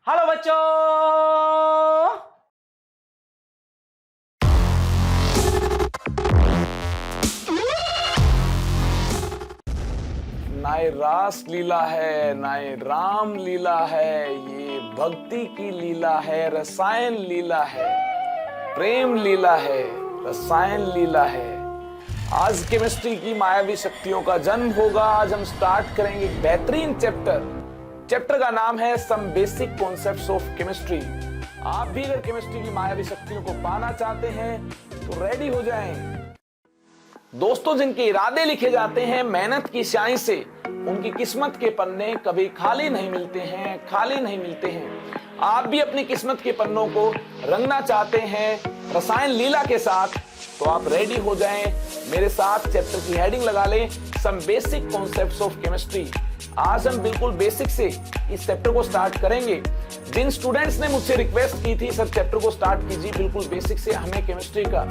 Hello बच्चों। ना ये रास लीला है, ना ये राम लीला है, ये भक्ति की लीला है, रसायन लीला है, प्रेम लीला है, रसायन लीला है। आज केमिस्ट्री की मायावी शक्तियों का जन्म होगा। आज हम स्टार्ट करेंगे एक बेहतरीन चैप्टर का नाम है some basic concepts of chemistry. आप भी अगर केमिस्ट्री की मायावी शक्तियों को पाना चाहते हैं तो रेडी हो जाएं। दोस्तों, जिनके इरादे लिखे जाते हैं मेहनत की स्याही से, उनकी किस्मत के पन्ने कभी खाली नहीं मिलते हैं, खाली नहीं मिलते हैं। आप भी अपनी किस्मत के पन्नों को रंगना चाहते हैं रसायन लीला के साथ, तो आप रेडी हो जाएं। मेरे साथ चैप्टर की हेडिंग लगा लें, some basic concepts of chemistry. आज हम बिल्कुल बेसिक से इस चैप्टर को स्टार्ट करेंगे। जिन स्टूडेंट्स ने मुझसे रिक्वेस्ट की थी सर चैप्टर को स्टार्ट कीजिए बिल्कुल बेसिक से, हमें केमिस्ट्री का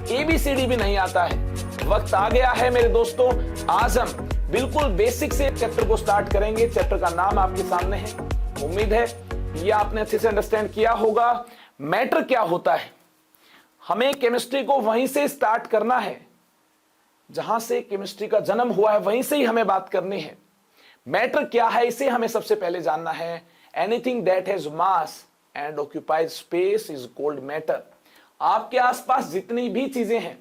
ABCD भी नहीं आता है, वक्त आ गया है मेरे दोस्तों। आज हम बिल्कुल बेसिक से चैप्टर को स्टार्ट करेंगे। चैप्टर का नाम आपके सामने है, उम्मीद है ये आपने अच्छे से अंडरस्टैंड किया होगा। मैटर क्या होता है, हमें केमिस्ट्री को वहीं से स्टार्ट करना है जहां से केमिस्ट्री का जन्म हुआ है, वहीं से ही हमें बात करनी है। मैटर क्या है इसे हमें सबसे पहले जानना है। Anything that has mass and occupies space is called matter. आपके आसपास जितनी भी चीजें हैं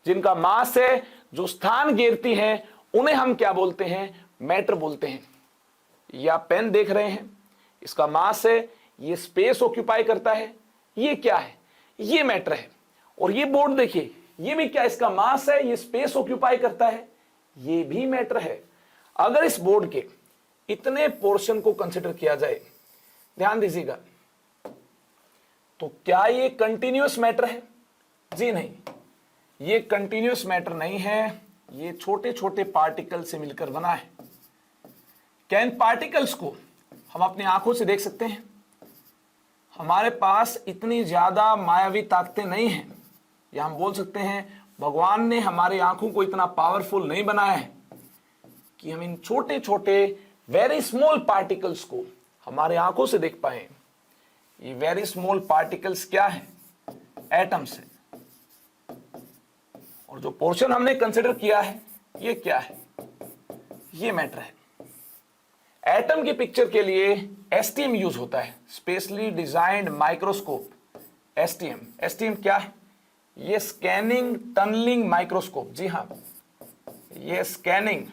जिनका मास है, जो स्थान घेरती हैं, उन्हें हम क्या बोलते हैं? मैटर बोलते हैं। ये आप पेन देख रहे हैं, इसका मास है, ये स्पेस ऑक्यूपाई करता है, ये क्या है? ये मैटर है। और ये बोर्ड देखिए, ये भी क्या, इसका मास है, ये स्पेस ऑक्यूपाई करता है, ये भी मैटर है। अगर इस बोर्ड के इतने पोर्शन को कंसिडर किया जाए, ध्यान दीजिएगा, तो क्या ये कंटिन्यूअस मैटर है? जी नहीं, ये कंटिन्यूअस मैटर नहीं है, ये छोटे छोटे पार्टिकल से मिलकर बना है। क्या इन पार्टिकल्स को हम अपनी आंखों से देख सकते हैं? हमारे पास इतनी ज्यादा मायावी ताकतें नहीं हैं, या हम बोल सकते हैं भगवान ने हमारी आंखों को इतना पावरफुल नहीं बनाया है कि हम इन छोटे छोटे वेरी स्मॉल पार्टिकल्स को हमारे आंखों से देख पाए। ये वेरी स्मॉल पार्टिकल्स क्या है? एटम्स है। और जो पोर्शन हमने कंसिडर किया है, ये क्या है? ये मैटर है। एटम की पिक्चर के लिए STM यूज होता है, स्पेशली डिजाइंड माइक्रोस्कोप। STM क्या है? ये स्कैनिंग टनलिंग माइक्रोस्कोप। जी हां, ये scanning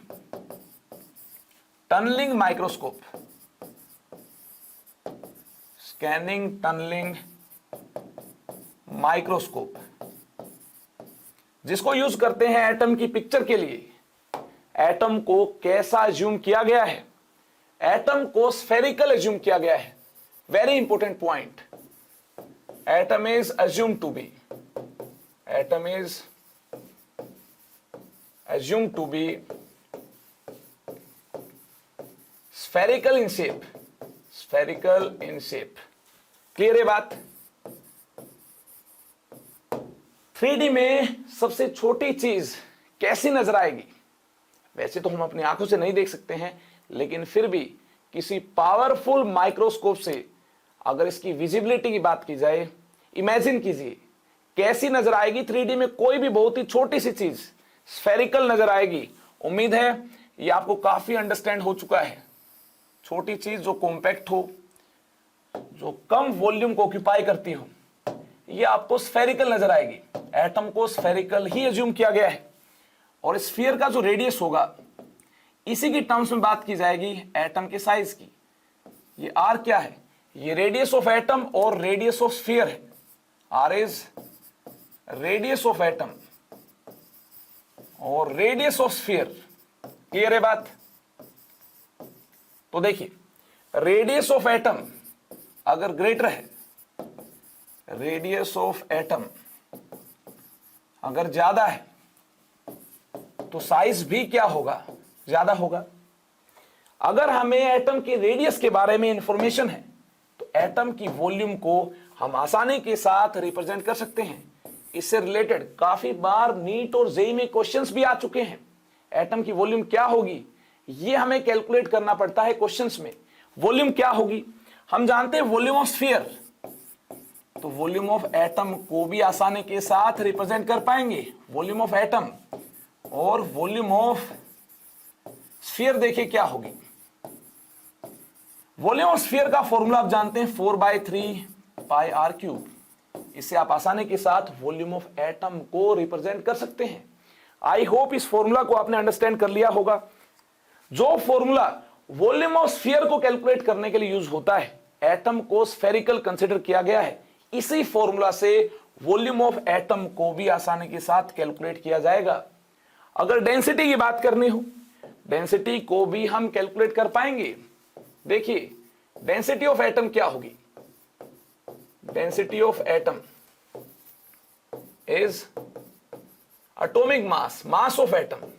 tunnelling microscope, scanning tunnelling microscope, जिसको यूज करते हैं एटम की पिक्चर के लिए। एटम को कैसा एज्यूम किया गया है? एटम को स्फेरिकल एज्यूम किया गया है। Very important point, atom is assumed to be spherical in shape। Clear है बात? 3D में सबसे छोटी चीज कैसी नजर आएगी? वैसे तो हम अपनी आंखों से नहीं देख सकते हैं, लेकिन फिर भी किसी पावरफुल माइक्रोस्कोप से अगर इसकी विजिबिलिटी की बात की जाए, इमेजिन कीजिए कैसी नजर आएगी। 3D में कोई भी बहुत ही छोटी सी चीज स्फेरिकल नजर आएगी। उम्मीद है ये आपको काफी अंडरस्टैंड हो चुका है। छोटी चीज जो कॉम्पैक्ट हो, जो कम वॉल्यूम को ऑक्यूपाई करती हो, ये आपको स्फेरिकल नजर आएगी। एटम को स्फेरिकल ही एज्यूम किया गया है। और स्फीयर का जो रेडियस होगा, इसी की टर्म्स में बात की जाएगी एटम के साइज की। ये R क्या है? ये रेडियस ऑफ एटम और रेडियस ऑफ स्फीयर है। R is radius of atom और रेडियस ऑफ स्फीयर। क्लियर है बात? तो देखिए, रेडियस ऑफ एटम अगर ग्रेटर है, रेडियस ऑफ एटम अगर ज्यादा है, तो साइज भी क्या होगा? ज्यादा होगा। अगर हमें एटम के रेडियस के बारे में इंफॉर्मेशन है, तो एटम की वॉल्यूम को हम आसानी के साथ रिप्रेजेंट कर सकते हैं। इससे रिलेटेड काफी बार नीट और जेईई में क्वेश्चंस भी आ चुके हैं। एटम की वॉल्यूम क्या होगी, ये हमें कैलकुलेट करना पड़ता है क्वेश्चंस में। वॉल्यूम क्या होगी? हम जानते हैं वॉल्यूम ऑफ स्फीयर, तो वॉल्यूम ऑफ एटम को भी आसानी के साथ रिप्रेजेंट कर पाएंगे, वॉल्यूम ऑफ एटम और वॉल्यूम ऑफ स्फीयर। देखिए क्या होगी, वॉल्यूम ऑफ स्फीयर का फॉर्मूला आप जानते हैं 4/3 पाई आर क्यूब। इससे आप आसानी के साथ वॉल्यूम ऑफ एटम को रिप्रेजेंट कर सकते हैं। आई होप इस फॉर्मूला को आपने अंडरस्टैंड कर लिया होगा। जो फॉर्मूला वॉल्यूम ऑफ स्फीयर को कैलकुलेट करने के लिए यूज होता है, एटम को स्फेरिकल कंसीडर किया गया है, इसी फॉर्मूला से वॉल्यूम ऑफ एटम को भी आसानी के साथ कैलकुलेट किया जाएगा। अगर डेंसिटी की बात करनी हो, डेंसिटी को भी हम कैलकुलेट कर पाएंगे। देखिए डेंसिटी ऑफ एटम क्या होगी, density of atom is atomic mass, mass of atom,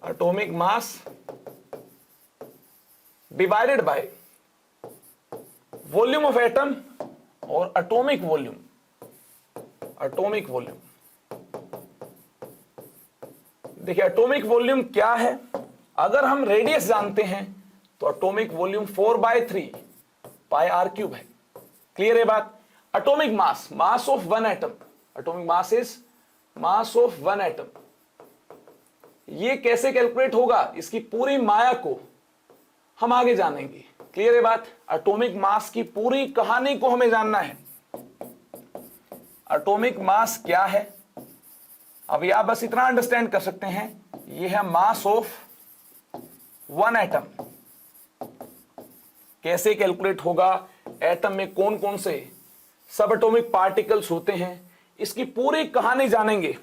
atomic mass divided by volume of atom और एटॉमिक वॉल्यूम, एटॉमिक वॉल्यूम। देखिए एटॉमिक वॉल्यूम क्या है, अगर हम रेडियस जानते हैं तो atomic volume 4/3 pi r cube है। क्लियर है बात। Atomic mass, mass of one atom, atomic mass is mass of one atom. ये कैसे कैलकुलेट होगा, इसकी पूरी माया को हम आगे जानेंगे। क्लियर है बात। एटॉमिक मास की पूरी कहानी को हमें जानना है। एटॉमिक मास क्या है, अभी आप बस इतना अंडरस्टैंड कर सकते हैं, यह है मास ऑफ वन एटम। कैसे कैलकुलेट होगा, एटम में कौन कौन से सब एटॉमिक पार्टिकल्स होते हैं, इसकी पूरी कहानी जानेंगे।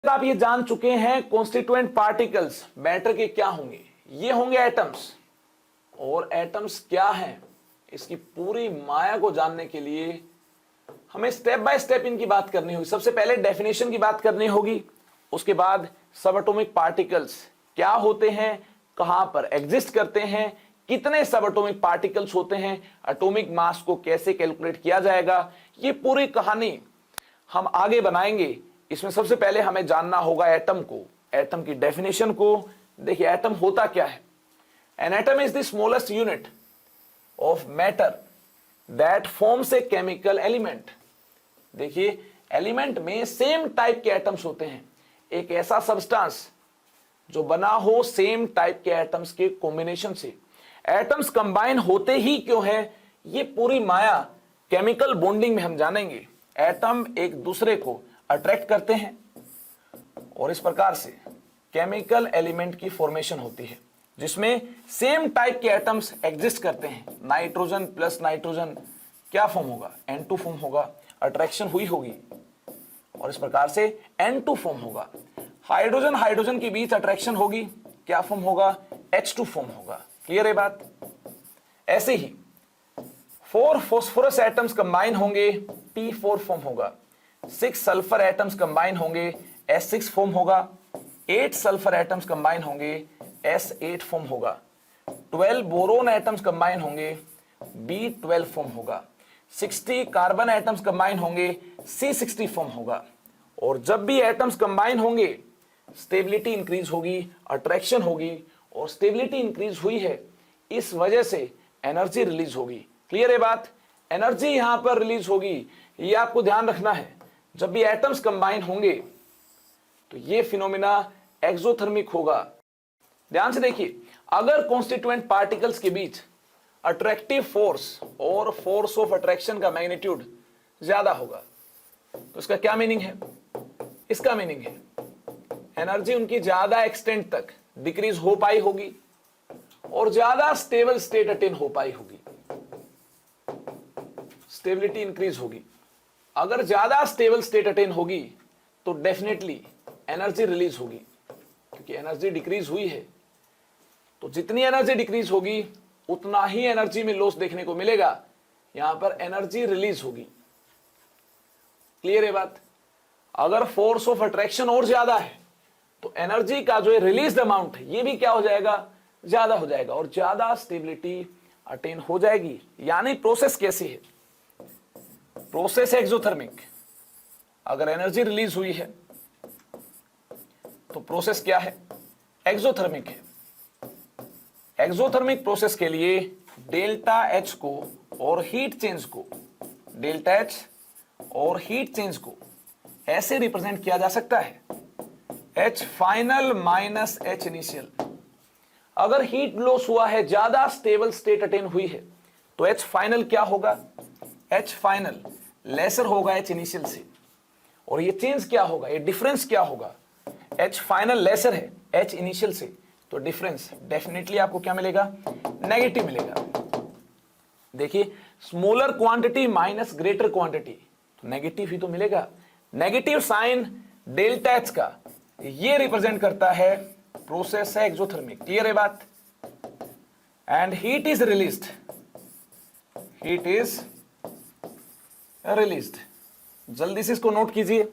आप ये जान चुके हैं कॉन्स्टिट्यूएंट पार्टिकल्स मैटर के क्या होंगे, ये होंगे एटम्स। और एटम्स क्या हैं, इसकी पूरी माया को जानने के लिए हमें स्टेप बाय स्टेप इनकी बात करनी होगी। सबसे पहले डेफिनेशन की बात करनी होगी, उसके बाद सब एटॉमिक पार्टिकल्स क्या होते हैं, कहां पर एग्जिस्ट करते हैं, कितने सब एटॉमिक पार्टिकल्स होते हैं, एटॉमिक मास को कैसे कैलकुलेट किया जाएगा, ये पूरी कहानी हम आगे बनाएंगे। इसमें सबसे पहले हमें जानना होगा एटम को, एटम की डेफिनेशन को। देखिए एटम होता क्या है, an atom is the smallest unit of matter that forms a chemical element. देखिए एलिमेंट में सेम टाइप के एटम्स होते हैं, एक ऐसा सब्सटेंस जो बना हो सेम टाइप के एटम्स के कॉम्बिनेशन से। एटम्स कंबाइन होते ही क्यों है, ये पूरी माया केमिकल बॉन्डिंग में हम जानेंगे। एटम एक दूसरे को अट्रैक्ट करते हैं और इस प्रकार से केमिकल एलिमेंट की फॉर्मेशन होती है, जिसमें सेम टाइप के एटम्स एग्जिस्ट करते हैं। नाइट्रोजन प्लस नाइट्रोजन क्या फॉर्म होगा, N2 फॉर्म होगा, अट्रैक्शन हुई होगी और इस प्रकार से N2 फॉर्म होगा। हाइड्रोजन हाइड्रोजन के बीच अट्रैक्शन होगी, क्या फॉर्म होगा, H2 फॉर्म होगा। क्लियर है बात। ऐसे ही 4 फॉस्फोरस एटम्स कंबाइन होंगे, T4 फॉर्म होगा। 6 सल्फर एटम्स कंबाइन होंगे, S6 फॉर्म होगा। 8 सल्फर एटम्स कंबाइन होंगे, S8 फॉर्म होगा। 12 बोरोन एटम्स कंबाइन होंगे, B12 फॉर्म होगा। 60 कार्बन एटम्स कंबाइन होंगे, C60 फॉर्म होगा। और जब भी एटम्स कंबाइन होंगे स्टेबिलिटी इंक्रीज होगी, अट्रैक्शन होगी, और स्टेबिलिटी इंक्रीज हुई है, इस वजह से एनर्जी रिलीज होगी। क्लियर है बात। एनर्जी यहां पर रिलीज होगी, ये आपको ध्यान रखना है। जब भी एटम्स कंबाइन होंगे तो ये फिनोमिना एक्सोथर्मिक होगा। ध्यान से देखिए, अगर कॉन्स्टिट्यूएंट पार्टिकल्स के बीच अट्रैक्टिव फोर्स और फोर्स ऑफ अट्रैक्शन का मैग्नीट्यूड ज्यादा होगा तो इसका क्या मीनिंग है, इसका मीनिंग है एनर्जी उनकी ज्यादा एक्सटेंट तक डिक्रीज हो पाई होगी और ज्यादा स्टेबल स्टेट अटेन हो पाई होगी, स्टेबिलिटी इंक्रीज होगी। अगर ज्यादा स्टेबल स्टेट अटेन होगी तो डेफिनेटली एनर्जी रिलीज होगी, क्योंकि एनर्जी डिक्रीज हुई है तो जितनी एनर्जी डिक्रीज होगी उतना ही एनर्जी में लॉस देखने को मिलेगा, यहां पर एनर्जी रिलीज होगी। क्लियर है बात। अगर फोर्स ऑफ अट्रैक्शन और ज्यादा है तो एनर्जी का जो रिलीज अमाउंट है ये भी क्या हो जाएगा, ज्यादा हो जाएगा और ज्यादा स्टेबिलिटी अटेन हो जाएगी। यानी प्रोसेस कैसी है, प्रोसेस एक्सोथर्मिक। अगर एनर्जी रिलीज हुई है तो प्रोसेस क्या है, एक्सोथर्मिक है। एक्सोथर्मिक प्रोसेस के लिए डेल्टा एच को और हीट चेंज को, डेल्टा एच और हीट चेंज को ऐसे रिप्रेजेंट किया जा सकता है, H final minus H initial. अगर हीट लॉस हुआ है, ज्यादा स्टेबल स्टेट अटेन हुई है, तो एच फाइनल क्या होगा, एच फाइनल लेसर होगा एच इनिशियल से। और ये चेंज क्या होगा, ये डिफरेंस क्या होगा, एच फाइनल लेसर है एच इनिशियल से, तो डिफरेंस डेफिनेटली आपको क्या मिलेगा, नेगेटिव मिलेगा। देखिए smaller quantity minus greater quantity, तो नेगेटिव ही तो मिलेगा। नेगेटिव साइन डेल्टा एच का ये रिप्रेजेंट करता है प्रोसेस है एक्सोथर्मिक, क्लियर है बात। And heat is released, heat is released. जल्दी से इसको नोट कीजिए।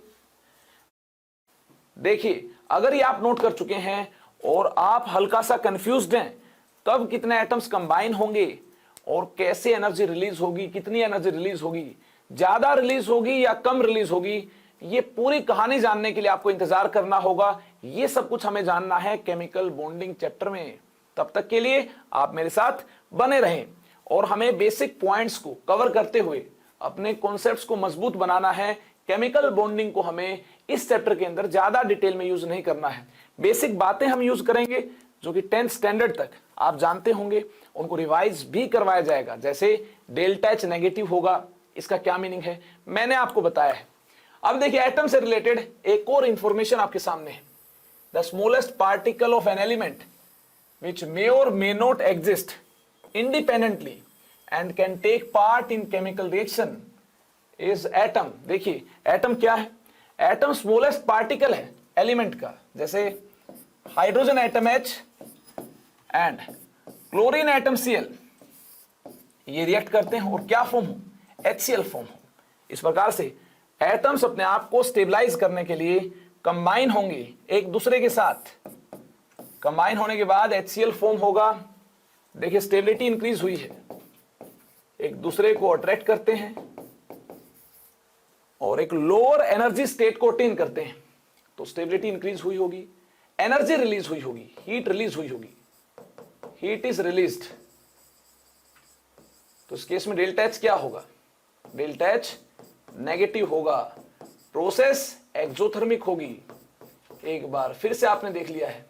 देखिए अगर ये आप नोट कर चुके हैं और आप हल्का सा कंफ्यूज्ड हैं, कब कितने एटम्स कंबाइन होंगे और कैसे एनर्जी रिलीज होगी, कितनी एनर्जी रिलीज होगी, ज्यादा रिलीज होगी या कम रिलीज होगी, ये पूरी कहानी जानने के लिए आपको इंतजार करना होगा। ये सब कुछ हमें जानना है केमिकल बॉन्डिंग चैप्टर में। तब तक के लिए आप मेरे साथ बने रहें और हमें बेसिक पॉइंट्स को कवर करते हुए अपने कॉन्सेप्ट्स को मजबूत बनाना है। केमिकल बॉन्डिंग को हमें इस चैप्टर के अंदर ज्यादा डिटेल में यूज नहीं करना है। बेसिक बातें हम यूज करेंगे जो कि 10th स्टैंडर्ड तक आप जानते होंगे, उनको रिवाइज भी करवाया जाएगा। जैसे डेल्टा एच नेगेटिव होगा, इसका क्या मीनिंग है मैंने आपको बताया है। अब देखिए एटम से रिलेटेड एक और इंफॉर्मेशन आपके सामने है। The smallest particle of an element which may और may not exist independently and can take part in chemical reaction is atom. देखिए एटम क्या है, एटम स्मॉलेस्ट पार्टिकल है एलिमेंट का। जैसे hydrogen atom H and chlorine atom Cl, ये react करते हैं और क्या फॉर्म हो, HCl फॉर्म हो। इस प्रकार से एटम्स अपने आप को स्टेबलाइज करने के लिए कंबाइन होंगे एक दूसरे के साथ। कंबाइन होने के बाद HCl फॉर्म होगा। देखिए स्टेबिलिटी इंक्रीज हुई है, एक दूसरे को अट्रैक्ट करते हैं और एक लोअर एनर्जी स्टेट को अटेन करते हैं, तो स्टेबिलिटी इंक्रीज हुई होगी, एनर्जी रिलीज हुई होगी, हीट रिलीज हुई होगी, हीट इज रिलीज्ड। तो इस केस में डेल्टा एच क्या होगा, डेल्टा एच नेगेटिव होगा, प्रोसेस एक्सोथर्मिक होगी। एक बार फिर से आपने देख लिया है,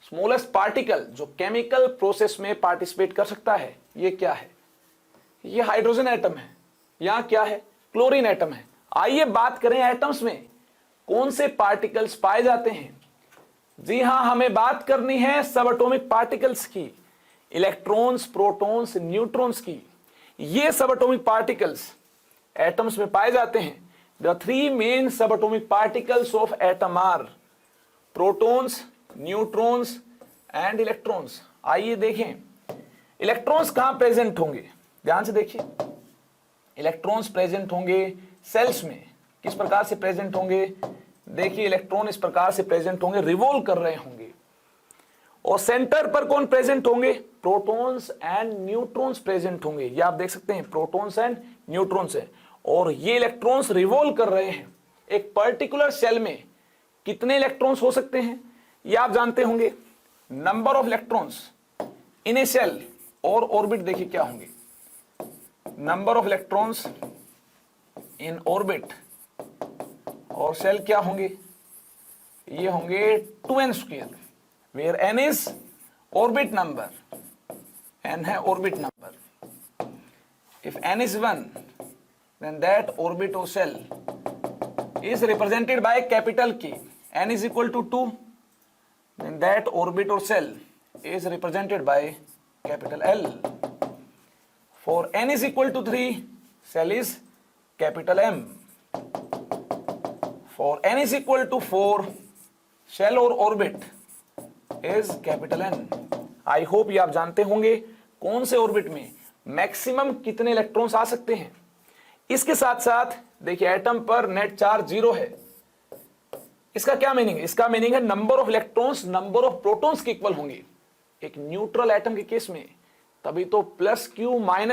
स्मॉलेस्ट पार्टिकल जो केमिकल प्रोसेस में पार्टिसिपेट कर सकता है, ये क्या है, ये हाइड्रोजन एटम है। यहां क्या है, क्लोरीन एटम है। आइए बात करें एटम्स में कौन से पार्टिकल्स पाए जाते हैं। जी हां, हमें बात करनी है सब एटॉमिक पार्टिकल्स की, इलेक्ट्रॉन्स, प्रोटॉन्स, न्यूट्रॉन्स की। ये सब एटॉमिक पार्टिकल्स एटम्स में पाए जाते हैं। The three main subatomic particles of atom are protons, neutrons and electrons. आइए देखें इलेक्ट्रॉन्स कहां प्रेजेंट होंगे, ध्यान से देखिए। इलेक्ट्रॉन्स प्रेजेंट होंगे सेल्स में, किस प्रकार से प्रेजेंट होंगे, देखिए इलेक्ट्रॉन इस प्रकार से प्रेजेंट होंगे, रिवॉल्व कर रहे होंगे। और सेंटर पर कौन प्रेजेंट होंगे, प्रोटॉन्स एंड न्यूट्रॉन्स प्रेजेंट होंगे। ये आप देख सकते हैं प्रोटॉन्स एंड न्यूट्रॉन्स है, और ये इलेक्ट्रॉन्स रिवॉल्व कर रहे हैं। एक पर्टिकुलर सेल में कितने इलेक्ट्रॉन्स हो सकते हैं ये आप जानते होंगे। Number of electrons in a shell और ऑर्बिट देखिए क्या होंगे, number of electrons in orbit और सेल क्या होंगे, ये होंगे 2n², where n is orbit number, n है orbit number. If n is 1 then that orbit of cell is represented by capital K. n is equal to 2 then that orbit or cell is represented by capital L. For n is equal to 3, cell is capital M. For n is equal to 4, cell or orbit is capital N. I hope ये आप जानते होंगे कौन से orbit में maximum कितने electrons आ सकते हैं। इसके साथ साथ देखिए एटम पर नेट चार्ज 0 है। इसका क्या मीनिंग है, इसका मीनिंग है number of electrons number of protons के इक्वल होंगे। एक न्यूट्रल एटम के केस में तभी तो +q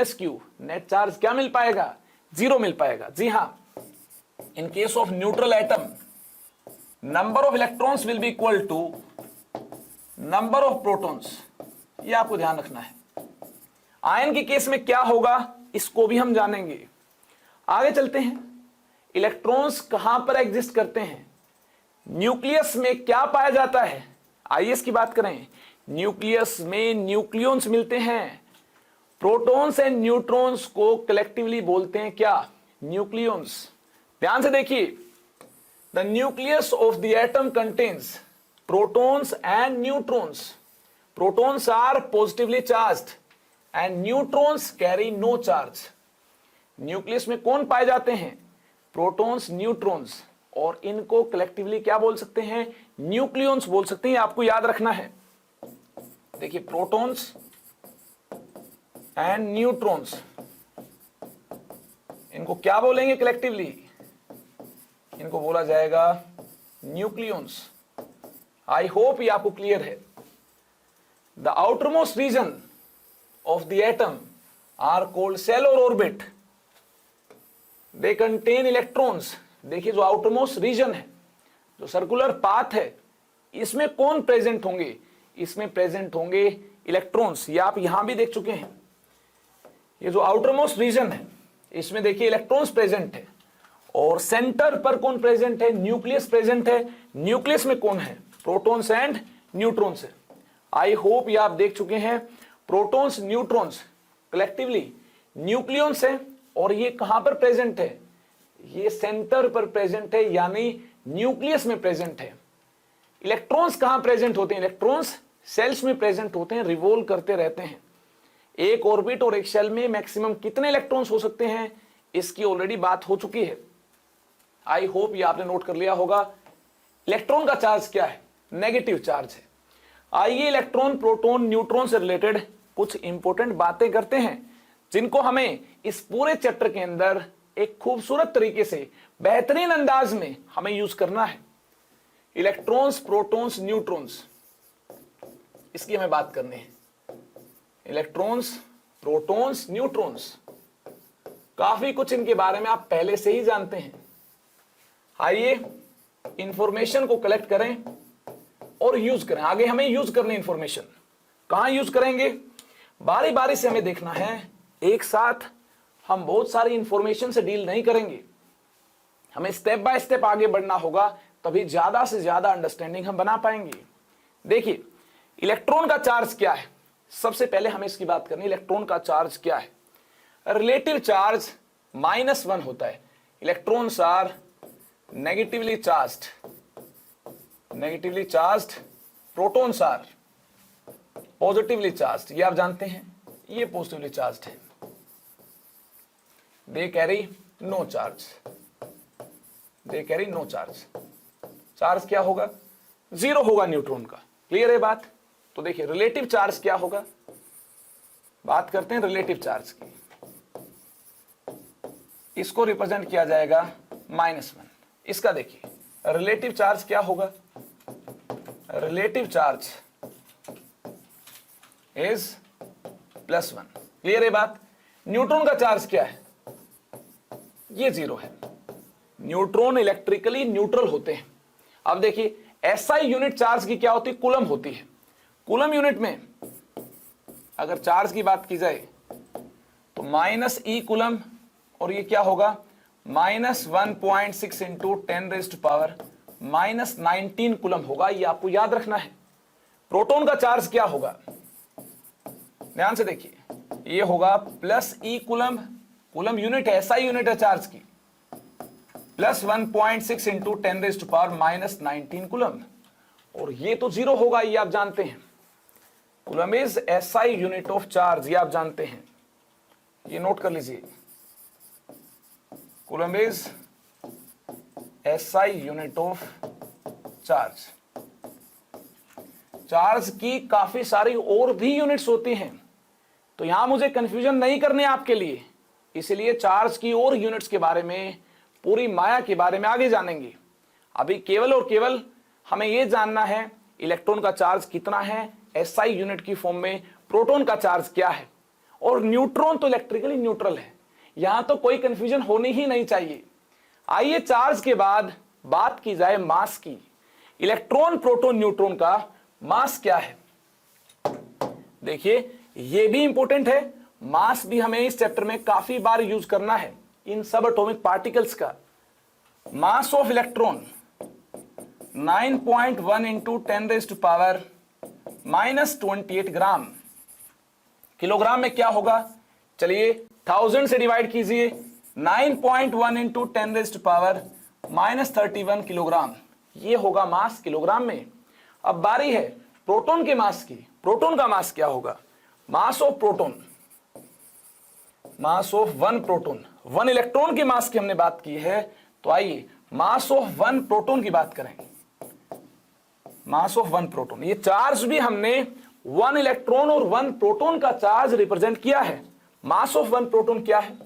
-q नेट चार्ज क्या मिल पाएगा, 0 मिल पाएगा। जी हां, in case of neutral atom number of electrons will be equal to number of protons, ये आपको ध्यान रखना है। आयन के केस में क्या होगा इसको भी हम जानेंगे। आगे चलते हैं। इलेक्ट्रॉन्स कहां पर एग्जिस्ट करते हैं, न्यूक्लियस में क्या पाया जाता है, आइए इसकी बात करें। न्यूक्लियस में न्यूक्लियॉन्स मिलते हैं। प्रोटॉन्स एंड न्यूट्रॉन्स को कलेक्टिवली बोलते हैं क्या, न्यूक्लियॉन्स। ध्यान से देखिए, the nucleus of the atom contains protons and neutrons. Protons are positively charged and neutrons carry no charge. Nucleus में कौन पाए जाते हैं, प्रोटॉन्स न्यूट्रॉन्स, और इनको कलेक्टिवली क्या बोल सकते हैं, न्यूक्लियॉन्स बोल सकते हैं। आपको याद रखना है। देखिए, प्रोटॉन्स एंड न्यूट्रॉन्स, इनको क्या बोलेंगे कलेक्टिवली, इनको बोला जाएगा न्यूक्लियॉन्स। आई होप ये आपको क्लियर है। The outermost region of the atom are called shell और ऑर्बिट। They contain electrons. देखिए, जो आउटरमोस्ट रीजन है, जो सर्कुलर पाथ है, इसमें कौन प्रेजेंट होंगे, इसमें प्रेजेंट होंगे इलेक्ट्रॉन्स। ये आप यहां भी देख चुके हैं। ये जो आउटरमोस्ट रीजन है, इसमें देखिए इलेक्ट्रॉन्स प्रेजेंट है, और सेंटर पर कौन प्रेजेंट है, न्यूक्लियस प्रेजेंट है। न्यूक्लियस में कौन है, प्रोटॉन्स एंड न्यूट्रॉन्स है। आई होप ये आप देख चुके हैं। प्रोटॉन्स न्यूट्रॉन्स कलेक्टिवली न्यूक्लियॉन्स है, और ये कहां पर प्रेजेंट है, ये सेंटर पर प्रेजेंट है, यानी न्यूक्लियस में प्रेजेंट है। इलेक्ट्रॉन्स कहां प्रेजेंट होते हैं, इलेक्ट्रॉन्स सेल्स में प्रेजेंट होते हैं, रिवॉल्व करते रहते हैं। एक ऑर्बिट और एक शेल में मैक्सिमम कितने इलेक्ट्रॉन्स हो सकते हैं, इसकी ऑलरेडी बात हो चुकी है। आई होप ये आपने नोट कर लिया होगा। इलेक्ट्रॉन का चार्ज क्या है, नेगेटिव चार्ज है। आइए इलेक्ट्रॉन, प्रोटॉन, न्यूट्रॉन से रिलेटेड कुछ इंपॉर्टेंट बातें करते हैं, जिनको हमें इस पूरे चैप्टर के अंदर एक खूबसूरत तरीके से, बेहतरीन अंदाज में हमें यूज करना है। इलेक्ट्रॉन्स, प्रोटॉन्स, न्यूट्रॉन्स, इसकी हमें बात करनी है। इलेक्ट्रॉन्स, प्रोटॉन्स, न्यूट्रॉन्स, काफी कुछ इनके बारे में आप पहले से ही जानते हैं। आइए इंफॉर्मेशन को कलेक्ट करें और यूज करें। आगे हमें यूज करनी इंफॉर्मेशन, कहां यूज करेंगे, बारी बारी से हमें देखना है। एक साथ हम बहुत सारी इंफॉर्मेशन से डील नहीं करेंगे, हमें स्टेप बाय स्टेप आगे बढ़ना होगा, तभी ज्यादा से ज्यादा अंडरस्टैंडिंग हम बना पाएंगे। देखिए, इलेक्ट्रॉन का चार्ज क्या है, सबसे पहले हमें इसकी बात करनी है। इलेक्ट्रॉन का चार्ज क्या है, रिलेटिव चार्ज -1 होता है। Electrons are negatively charged, negatively charged. Protons are positively charged, ये आप जानते हैं, ये पॉजिटिवली चार्ज्ड है। They carry no charge, they carry no charge. Charge क्या होगा, 0 होगा न्यूट्रॉन का। क्लियर है बात। तो देखिए, रिलेटिव चार्ज क्या होगा, बात करते हैं रिलेटिव चार्ज की। इसको रिप्रेजेंट किया जाएगा -1। इसका देखिए, रिलेटिव चार्ज क्या होगा, रिलेटिव चार्ज इज +1। क्लियर है बात। न्यूट्रॉन का चार्ज क्या है, ये 0 है। न्यूट्रॉन इलेक्ट्रिकली न्यूट्रल होते हैं। अब देखिए, एसआई यूनिट चार्ज की क्या होती है, कूलम होती है। कूलम यूनिट में अगर चार्ज की बात की जाए तो -e कूलम, और ये क्या होगा, -1.6 इंटू 10⁻⁻19 कूलम होगा। ये आपको याद रखना है। प्रोटॉन का चार्ज क्या होगा, ध्यान से देखिए, ये होगा +e कूलम। कूलम यूनिट है, एसआई यूनिट है चार्ज की, +1.6 इंटू 10⁻⁻19 कूलम, और ये तो 0 होगा, ये आप जानते हैं। Coulomb is SI unit of charge, ये आप जानते हैं, ये नोट कर लीजिए। Coulomb is SI unit of charge. Charge की काफी सारी और भी यूनिट्स होती हैं, तो यहां मुझे कंफ्यूजन नहीं करने आपके लिए, इसलिए चार्ज की और यूनिट्स के बारे में, पूरी माया के बारे में आगे जानेंगे। अभी केवल और केवल हमें यह जानना है इलेक्ट्रॉन का चार्ज कितना है एसआई यूनिट की फॉर्म में, प्रोटॉन का चार्ज क्या है, और न्यूट्रॉन तो इलेक्ट्रिकली न्यूट्रल है। यहां तो कोई कंफ्यूजन होनी ही नहीं चाहिए। आइए चार्ज के बाद बात की जाए मास की। इलेक्ट्रॉन, प्रोटॉन, न्यूट्रॉन का मास क्या है। देखिए, यह भी इंपॉर्टेंट है मास भी हमें इस चैप्टर में काफी बार यूज करना है इन सब एटॉमिक पार्टिकल्स का। Mass of electron 9.1 into 10⁻⁻28 gram. Kilogram में क्या होगा, चलिए 1000 से डिवाइड कीजिए, 9.1 इंटू 10⁻31 किलोग्राम, ये होगा मास किलोग्राम में। अब बारी है प्रोटॉन के मास की। प्रोटॉन का मास क्या होगा, मास of proton, mass of one proton, one electron के मास की हमने बात की है, तो आइए मास ऑफ वन प्रोटॉन की बात करें। मास ऑफ वन प्रोटॉन, ये चार्ज भी हमने वन इलेक्ट्रॉन और वन प्रोटॉन का चार्ज रिप्रेजेंट किया है। मास ऑफ वन प्रोटॉन क्या है,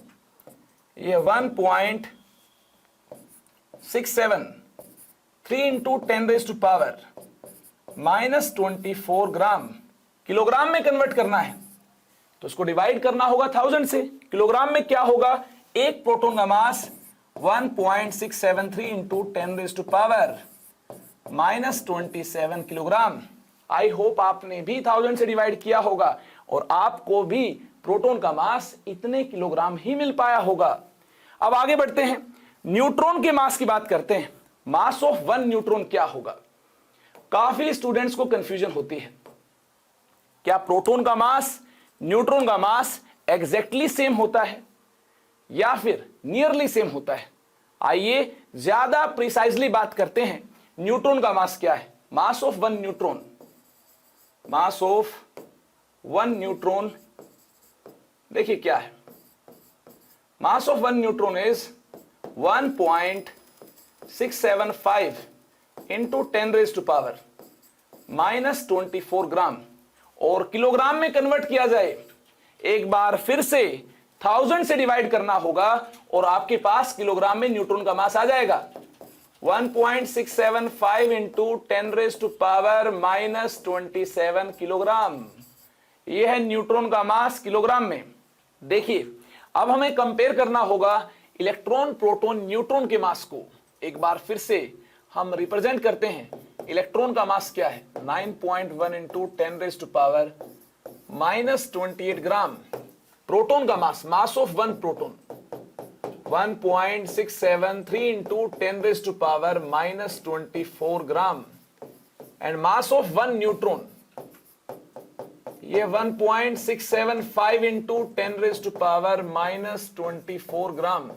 ये 1.673 इंटू 10⁻⁻24 ग्राम। किलोग्राम में कन्वर्ट करना है तो इसको डिवाइड करना होगा 1000 से। किलोग्राम में क्या होगा, एक प्रोटॉन का मास 1.673 इंटू 10⁻⁻27 किलोग्राम। आई होप आपने भी 1000 से डिवाइड किया होगा और आपको भी प्रोटॉन का मास इतने किलोग्राम ही मिल पाया होगा। अब आगे बढ़ते हैं, न्यूट्रॉन के मास की बात करते हैं। मास ऑफ वन न्यूट्रॉन क्या होगा, काफी स्टूडेंट्स को कंफ्यूजन होती है, क्या प्रोटॉन का मास न्यूट्रॉन का मास एग्जैक्टली सेम होता है या फिर नियरली सेम होता है। आइए ज्यादा प्रिसाइजली बात करते हैं, न्यूट्रॉन का मास क्या है, mass of one neutron, mass of one neutron देखिए क्या है, mass of one neutron is 1.675 into 10⁻⁻24 ग्राम। और किलोग्राम में कन्वर्ट किया जाए, एक बार फिर से 1000 से डिवाइड करना होगा और आपके पास किलोग्राम में न्यूट्रॉन का मास आ जाएगा 1.675 इंटू 10⁻⁻27 किलोग्राम। यह है न्यूट्रॉन का मास किलोग्राम में। देखिए अब हमें कंपेयर करना होगा इलेक्ट्रॉन प्रोटॉन न्यूट्रॉन के मास को। एक बार फिर से हम रिप्रेजेंट करते हैं, इलेक्ट्रॉन का मास क्या है, 9.1 इंटू 10⁻⁻28 ग्राम। प्रोटॉन का mass, mass of one proton 1.673 into 10⁻⁻24 gram. And mass of one neutron ये 1.675 इंटू 10⁻⁻24 ग्राम।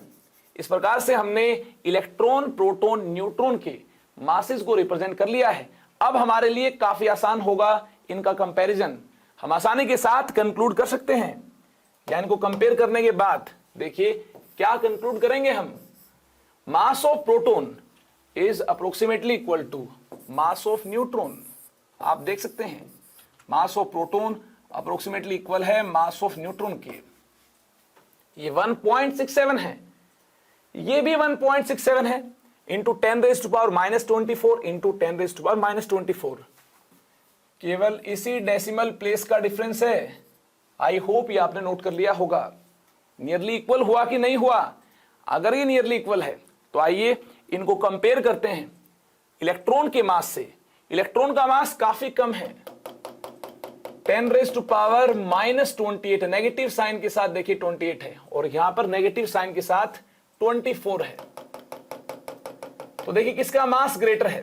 इस प्रकार से हमने इलेक्ट्रॉन प्रोटॉन न्यूट्रॉन के मासेस को रिप्रेजेंट कर लिया है। अब हमारे लिए काफी आसान होगा इनका कंपैरिजन, हम आसानी के साथ कंक्लूड कर सकते हैं। या इनको कंपेयर करने के बाद देखिए क्या कंक्लूड करेंगे हम, mass of proton is approximately equal to mass of neutron. आप देख सकते हैं mass of proton approximately equal है मास ऑफ न्यूट्रॉन के। ये 1.67 है, ये भी 1.67 है इंटू 10⁻⁻24 इंटू 10⁻⁻24। केवल इसी डेसिमल प्लेस का डिफरेंस है। आई होप ये आपने नोट कर लिया होगा। नियरली इक्वल हुआ कि नहीं हुआ, अगर ये नियरली इक्वल है तो आइए इनको कंपेयर करते हैं इलेक्ट्रॉन के मास से। इलेक्ट्रॉन का मास काफी कम है, 10⁻⁻28, नेगेटिव साइन के साथ देखिए 28 है और यहां पर नेगेटिव साइन के साथ 24 है। तो देखिए किसका मास ग्रेटर है,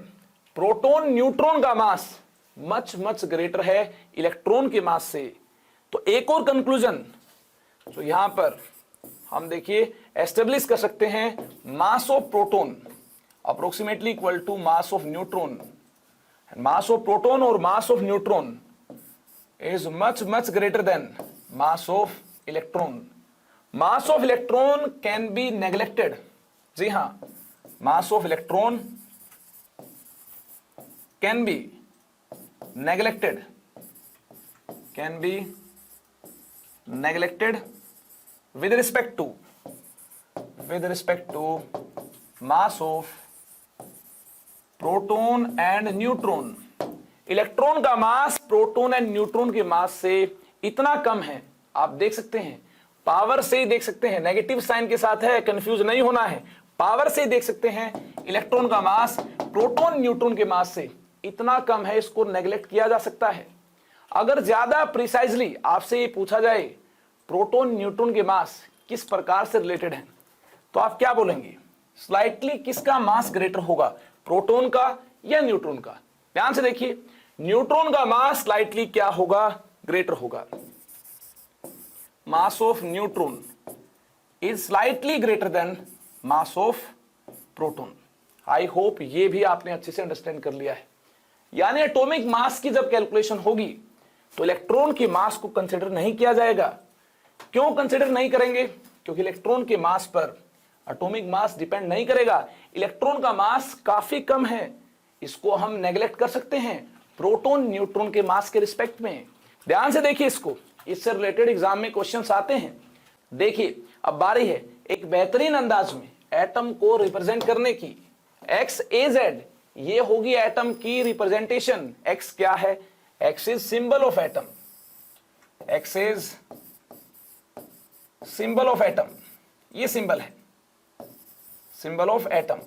प्रोटॉन न्यूट्रॉन का मास मच मच ग्रेटर है इलेक्ट्रॉन के मास से। तो एक और कंक्लूजन तो यहां पर हम देखिए एस्टेब्लिश कर सकते हैं, mass of proton approximately equal to mass of neutron. Mass of proton और mass of neutron is much greater than mass of electron. Mass of electron can be neglected. जी हां, mass of electron can be neglected, with respect to mass of proton and neutron. Electron का मास proton and neutron के मास से इतना कम है, आप देख सकते हैं, पावर से ही देख सकते हैं, नेगेटिव साइन के साथ है, कंफ्यूज नहीं होना है, पावर से ही देख सकते हैं इलेक्ट्रॉन का मास प्रोटॉन न्यूट्रॉन के मास से इतना कम है, इसको नेग्लेक्ट किया जा सकता है। अगर ज्यादा प्रिसाइजली आपसे ये पूछा जाए प्रोटॉन न्यूट्रॉन के मास किस प्रकार से रिलेटेड है, तो आप क्या बोलेंगे, स्लाइटली किसका मास ग्रेटर होगा, प्रोटॉन का या न्यूट्रॉन का। ध्यान से देखिए, न्यूट्रॉन का मास स्लाइटली क्या होगा, ग्रेटर होगा। मास of neutron is slightly greater then mass of proton. I hope ये भी आपने अच्छे से अंडरस्टैंड कर लिया है। यानी एटॉमिक मास की जब कैलकुलेशन होगी तो इलेक्ट्रॉन के मास को कंसीडर नहीं किया जाएगा। क्यों कंसीडर नहीं करेंगे, क्योंकि इलेक्ट्रॉन के मास पर एटॉमिक मास डिपेंड नहीं करेगा। इलेक्ट्रॉन का मास काफी कम है, इसको हम नेग्लेक्ट कर सकते हैं प्रोटॉन न्यूट्रॉन के मास के रिस्पेक्ट में। ध्यान से देखिए, इससे रिलेटेड एग्जाम में क्वेश्चंस आते हैं। देखिए अब बारी है एक बेहतरीन अंदाज में एटम को रिप्रेजेंट करने की। एक्स ए जेड ये होगी एटम की रिप्रेजेंटेशन। एक्स क्या है, X is symbol of atom, X is symbol of atom, ये सिंबल है, symbol of atom.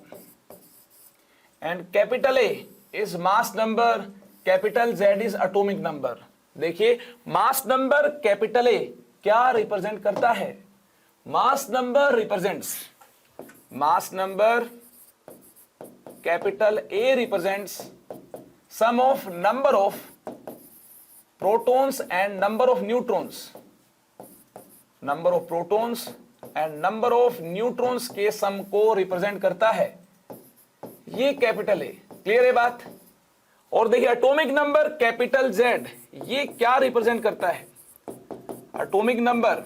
And capital A is mass number, capital Z is atomic number. देखिए मास नंबर कैपिटल ए क्या represent करता है, mass number represents, mass number capital A represents sum of number of protons and number of neutrons, number of protons and number of neutrons के sum को represent करता है ये capital A. Clear है बात। और देखिए एटॉमिक नंबर कैपिटल जेड ये क्या रिप्रेजेंट करता है, atomic number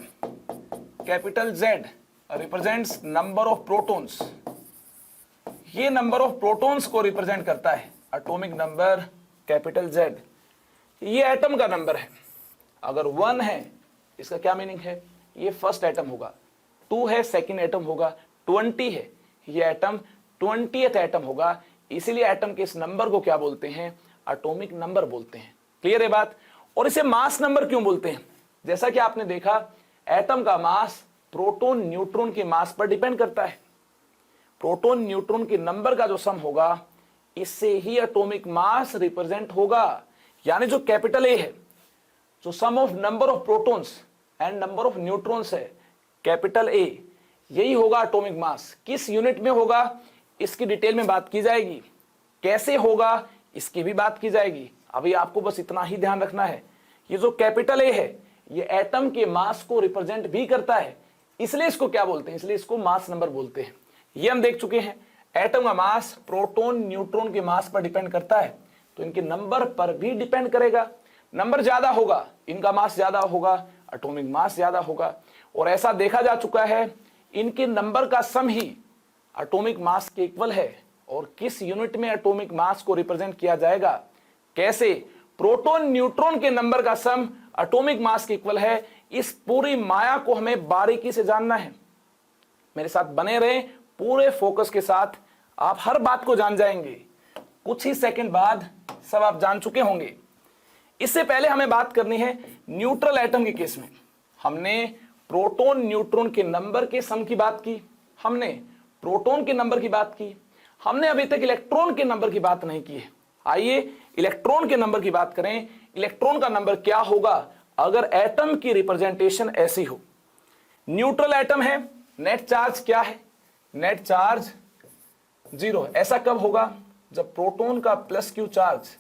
capital Z represents number of protons, ये नंबर ऑफ प्रोटॉन्स को रिप्रेजेंट करता है एटॉमिक नंबर कैपिटल जेड। ये एटम का नंबर है, अगर 1 है इसका क्या मीनिंग है, ये फर्स्ट एटम होगा, 2 है सेकंड एटम होगा, 20 है ये एटम 20th एटम होगा। इसीलिए एटम के इस नंबर को क्या बोलते हैं, एटॉमिक नंबर बोलते हैं। क्लियर है बात। और इसे मास नंबर क्यों बोलते हैं, जैसा कि आपने देखा एटम का मास प्रोटॉन न्यूट्रॉन के मास पर डिपेंड करता है। प्रोटॉन न्यूट्रॉन के नंबर का जो सम होगा इससे ही एटॉमिक मास रिप्रेजेंट होगा। यानी जो कैपिटल ए है, जो sum of number of protons and number of neutrons है, कैपिटल ए, यही होगा एटॉमिक मास। किस यूनिट में होगा इसकी डिटेल में बात की जाएगी, कैसे होगा इसकी भी बात की जाएगी। अभी आपको बस इतना ही ध्यान रखना है, ये जो कैपिटल ए है ये एटम के मास को रिप्रेजेंट भी करता है, इसलिए इसको क्या बोलते हैं, इसलिए इसको मास नंबर बोलते हैं। ये हम देख चुके हैं, एटम का मास प्रोटॉन न्यूट्रॉन के मास पर डिपेंड करता है, तो इनके नंबर पर भी डिपेंड करेगा। नंबर ज्यादा होगा इनका मास ज्यादा होगा, एटॉमिक मास ज्यादा होगा। और ऐसा देखा जा चुका है इनके नंबर का सम ही एटॉमिक मास के इक्वल है। और किस यूनिट में एटॉमिक मास को रिप्रेजेंट किया जाएगा, कैसे, प्रोटॉन न्यूट्रॉन के नंबर का सम एटॉमिक मास के इक्वल है। इस पूरी माया को हमें बारीकी से जानना है। मेरे साथ बने रहें पूरे फोकस के साथ, आप हर बात को जान जाएंगे। कुछ ही सेकंड बाद सब आप जान चुके होंगे। इससे पहले हमें बात करनी है न्यूट्रल एटम के केस में। हमने प्रोटॉन न्यूट्रॉन के नंबर के सम की बात की, हमने प्रोटॉन के नंबर की बात की, हमने अभी तक इलेक्ट्रॉन के नंबर की बात नहीं की है। आइए इलेक्ट्रॉन के नंबर की बात करें। इलेक्ट्रॉन का नंबर क्या होगा अगर एटम की रिप्रेजेंटेशन ऐसी हो। न्यूट्रल एटम है, नेट चार्ज क्या है, नेट चार्ज 0 है। ऐसा कब होगा, जब प्रोटॉन का प्लस क्यू चार्ज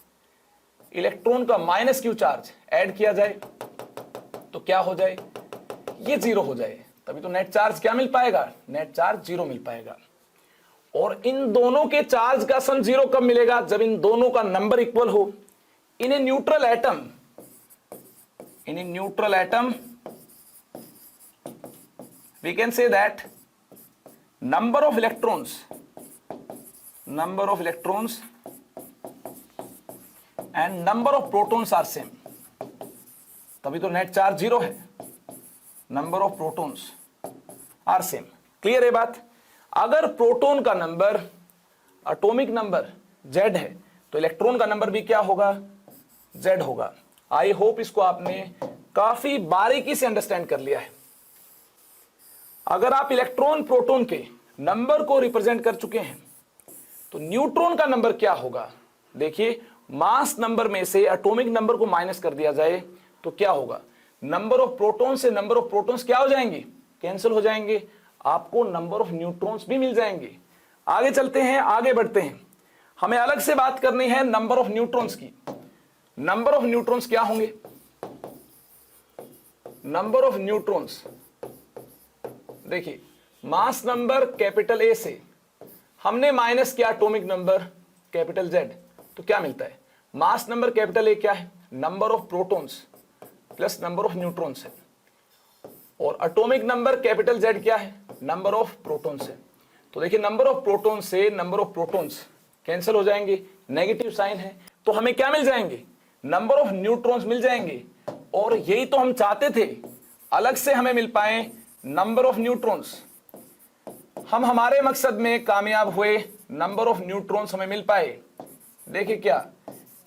इलेक्ट्रॉन का माइनस क्यू चार्ज ऐड किया जाए तो क्या हो जाए, ये 0 हो जाए, तभी तो नेट चार्ज क्या मिल पाएगा, नेट चार्ज 0 मिल पाएगा। और इन दोनों के चार्ज का सम 0 कब मिलेगा, जब इन दोनों का नंबर इक्वल हो। In a neutral atom, in a neutral atom we can say that number of electrons and number of protons are same, तभी तो नेट चार्ज 0 है, number of protons are same. Clear है बात। अगर proton का number atomic number Z है तो electron का नंबर भी क्या होगा, Z होगा। आई होप इसको आपने काफी बारीकी से अंडरस्टैंड कर लिया है। अगर आप इलेक्ट्रॉन प्रोटॉन के नंबर को रिप्रेजेंट कर चुके हैं तो न्यूट्रॉन का नंबर क्या होगा। देखिए मास नंबर में से एटॉमिक नंबर को माइनस कर दिया जाए तो क्या होगा, नंबर ऑफ प्रोटॉन से नंबर ऑफ प्रोटॉन्स क्या हो जाएंगे, कैंसिल हो जाएंगे, आपको नंबर ऑफ न्यूट्रॉन्स भी मिल जाएंगे। आगे चलते हैं, आगे बढ़ते हैं। हमें अलग से बात करनी है नंबर ऑफ न्यूट्रॉन्स की। नंबर ऑफ न्यूट्रॉन्स क्या होंगे, नंबर ऑफ न्यूट्रॉन्स, देखिए मास नंबर कैपिटल ए से हमने माइनस किया एटॉमिक नंबर कैपिटल जेड, तो क्या मिलता है, मास नंबर कैपिटल ए क्या है, number of protons plus number of neutrons है, और एटॉमिक नंबर कैपिटल जेड क्या है, नंबर ऑफ प्रोटॉन्स है। तो देखिए नंबर ऑफ प्रोटॉन से नंबर ऑफ प्रोटॉन्स कैंसिल हो जाएंगे, नेगेटिव साइन है, तो हमें क्या मिल जाएंगे, नंबर ऑफ न्यूट्रॉन्स मिल जाएंगे। और यही तो हम चाहते थे, अलग से हमें मिल पाए नंबर ऑफ न्यूट्रॉन्स। हम हमारे मकसद में कामयाब हुए, नंबर ऑफ न्यूट्रॉन्स हमें मिल पाए। देखिए क्या,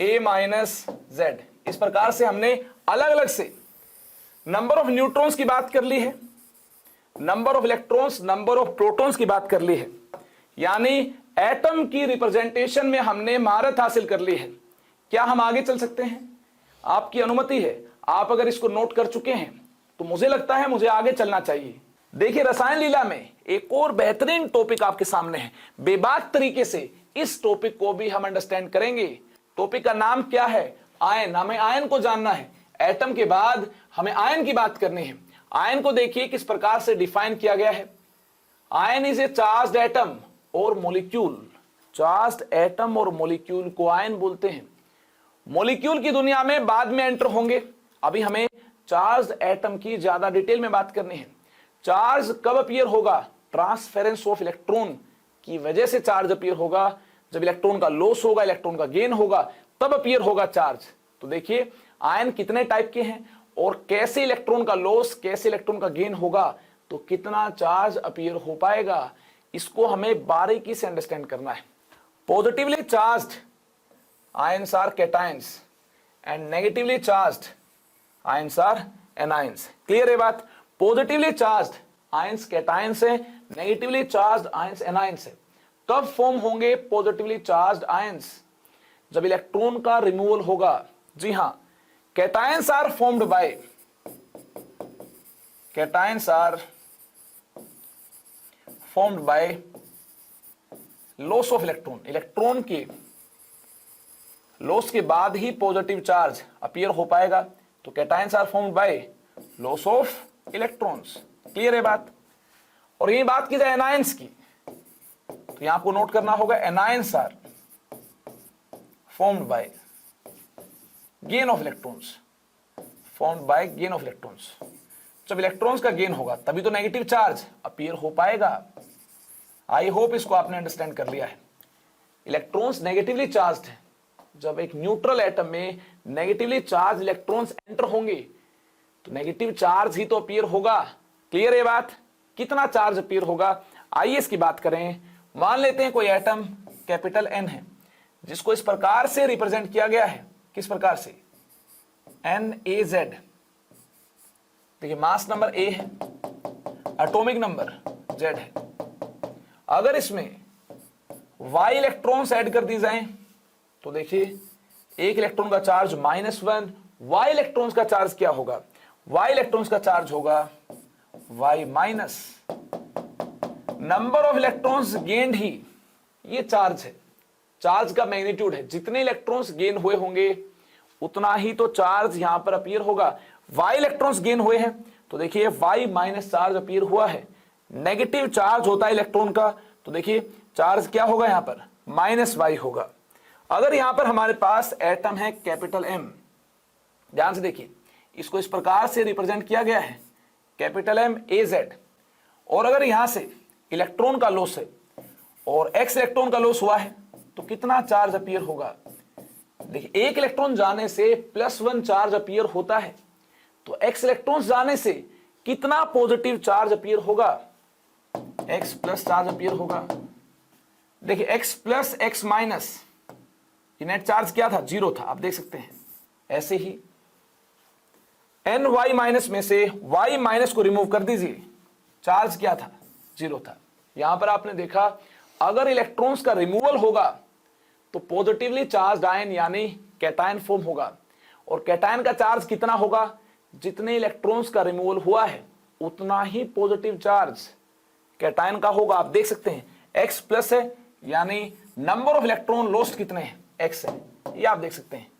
a माइनस जेड, इस प्रकार से हमने अलग अलग से नंबर ऑफ न्यूट्रॉन्स की बात कर ली है, number of electrons, number of protons की बात कर ली है। यानी एटम की रिप्रेजेंटेशन में हमने महारत हासिल कर ली है। क्या हम आगे चल सकते हैं, आपकी अनुमति है। आप अगर इसको नोट कर चुके हैं तो मुझे लगता है मुझे आगे चलना चाहिए। देखिए रसायन लीला में एक और बेहतरीन टॉपिक आपके सामने है, बेबाक तरीके से इस टॉपिक को भी हम अंडरस्टैंड करेंगे। टॉपिक का नाम क्या है, आयन। हमें आयन को जानना है, एटम के बाद हमें आयन की बात करनी है। आयन को देखिए किस प्रकार से डिफाइन किया गया है। Ion is a charged atom और मॉलिक्यूल। चार्ज्ड एटम और मॉलिक्यूल को आयन बोलते हैं। मॉलिक्यूल की दुनिया में बाद में एंटर होंगे, अभी हमें चार्ज्ड एटम की ज्यादा डिटेल में बात करनी है। चार्ज कब अपीयर होगा, ट्रांसफेरेंस ऑफ इलेक्ट्रॉन की वजह से चार्ज अपीयर होगा। जब इलेक्ट्रॉन का लॉस होगा, इलेक्ट्रॉन का गेन होगा, तब अपीयर होगा चार्ज। तो देखिए आयन कितने टाइप के हैं और कैसे इलेक्ट्रॉन का लॉस, कैसे इलेक्ट्रॉन का गेन होगा तो कितना चार्ज अपीयर हो पाएगा, इसको हमें बारीकी से अंडरस्टैंड करना है। Positively charged ions are cations and negatively charged ions are anions. Clear है बात। पॉजिटिवली चार्ज्ड आयंस कैटायंस है, नेगेटिवली चार्ज्ड आयंस एनायंस है। कब फॉर्म होंगे पॉजिटिवली चार्ज्ड आयंस, जब इलेक्ट्रॉन का रिमूवल होगा। जी हां, cations are formed by, cations are formed by loss of electron. Electron के लॉस के बाद ही पॉजिटिव चार्ज अपीयर हो पाएगा। तो cations are formed by loss of electrons. Clear है बात। और यही बात की जाए एनायंस की, तो यहां आपको नोट करना होगा anions are formed by gain of electrons, formed by gain of electrons. जब इलेक्ट्रॉन्स का गेन होगा तभी तो नेगेटिव चार्ज अपीयर हो पाएगा। आई होप इसको आपने अंडरस्टैंड कर लिया है। इलेक्ट्रॉन्स नेगेटिवली चार्ज्ड है। जब एक न्यूट्रल एटम में नेगेटिवली चार्ज इलेक्ट्रॉन्स एंटर होंगे तो नेगेटिव चार्ज ही तो अपीयर होगा। क्लियर है बात। कितना चार्ज अपीयर होगा, आइए इसकी बात करें। मान लेते हैं कोई एटम कैपिटल एन है, जिसको इस प्रकार से रिप्रेजेंट किया गया है। किस प्रकार से, NaZ। देखिए मास नंबर ए है, एटॉमिक नंबर Z है। अगर इसमें Y इलेक्ट्रॉन्स ऐड कर दी जाएं तो देखिए एक इलेक्ट्रॉन का चार्ज -1, Y इलेक्ट्रॉन्स का चार्ज क्या होगा, Y इलेक्ट्रॉन्स का चार्ज होगा Y minus. Number of electrons gained ही ये चार्ज है, चार्ज का मैग्नीट्यूड है। जितने इलेक्ट्रॉन्स गेन हुए होंगे उतना ही तो चार्ज यहां पर अपीयर होगा। Y इलेक्ट्रॉन्स गेन हुए हैं तो देखिए Y माइनस चार्ज अपीयर हुआ है। नेगेटिव चार्ज होता है इलेक्ट्रॉन का, तो देखिए चार्ज क्या होगा यहां पर, -Y होगा। अगर यहां पर हमारे पास एटम है कैपिटल M, ध्यान से देखिए इसको इस प्रकार से रिप्रेजेंट किया गया है, कैपिटल M AZ। और अगर यहां से इलेक्ट्रॉन का लॉस है और X इलेक्ट्रॉन का लॉस हुआ है तो कितना चार्ज अपीयर होगा। देखिए एक इलेक्ट्रॉन जाने से +1 चार्ज अपीयर होता है, तो X इलेक्ट्रॉन्स जाने से कितना पॉजिटिव चार्ज अपीयर होगा, X प्लस चार्ज अपीयर होगा। देखिए X प्लस X माइनस, ये नेट चार्ज क्या था, 0 था, आप देख सकते हैं। ऐसे ही NY माइनस में से Y माइनस को रिमूव कर दीजिए, चार्ज क्या था, 0 था। यहां पर आपने देखा अगर इलेक्ट्रॉन्स का रिमूवल होगा तो पॉजिटिवली चार्ज आयन यानी कैटायन फॉर्म होगा। और कैटायन का चार्ज कितना होगा, जितने इलेक्ट्रॉन्स का रिमूवल हुआ है उतना ही पॉजिटिव चार्ज कैटायन का होगा। आप देख सकते हैं x प्लस है, यानी नंबर ऑफ इलेक्ट्रॉन लॉस्ट कितने हैं, x है, ये आप देख सकते हैं,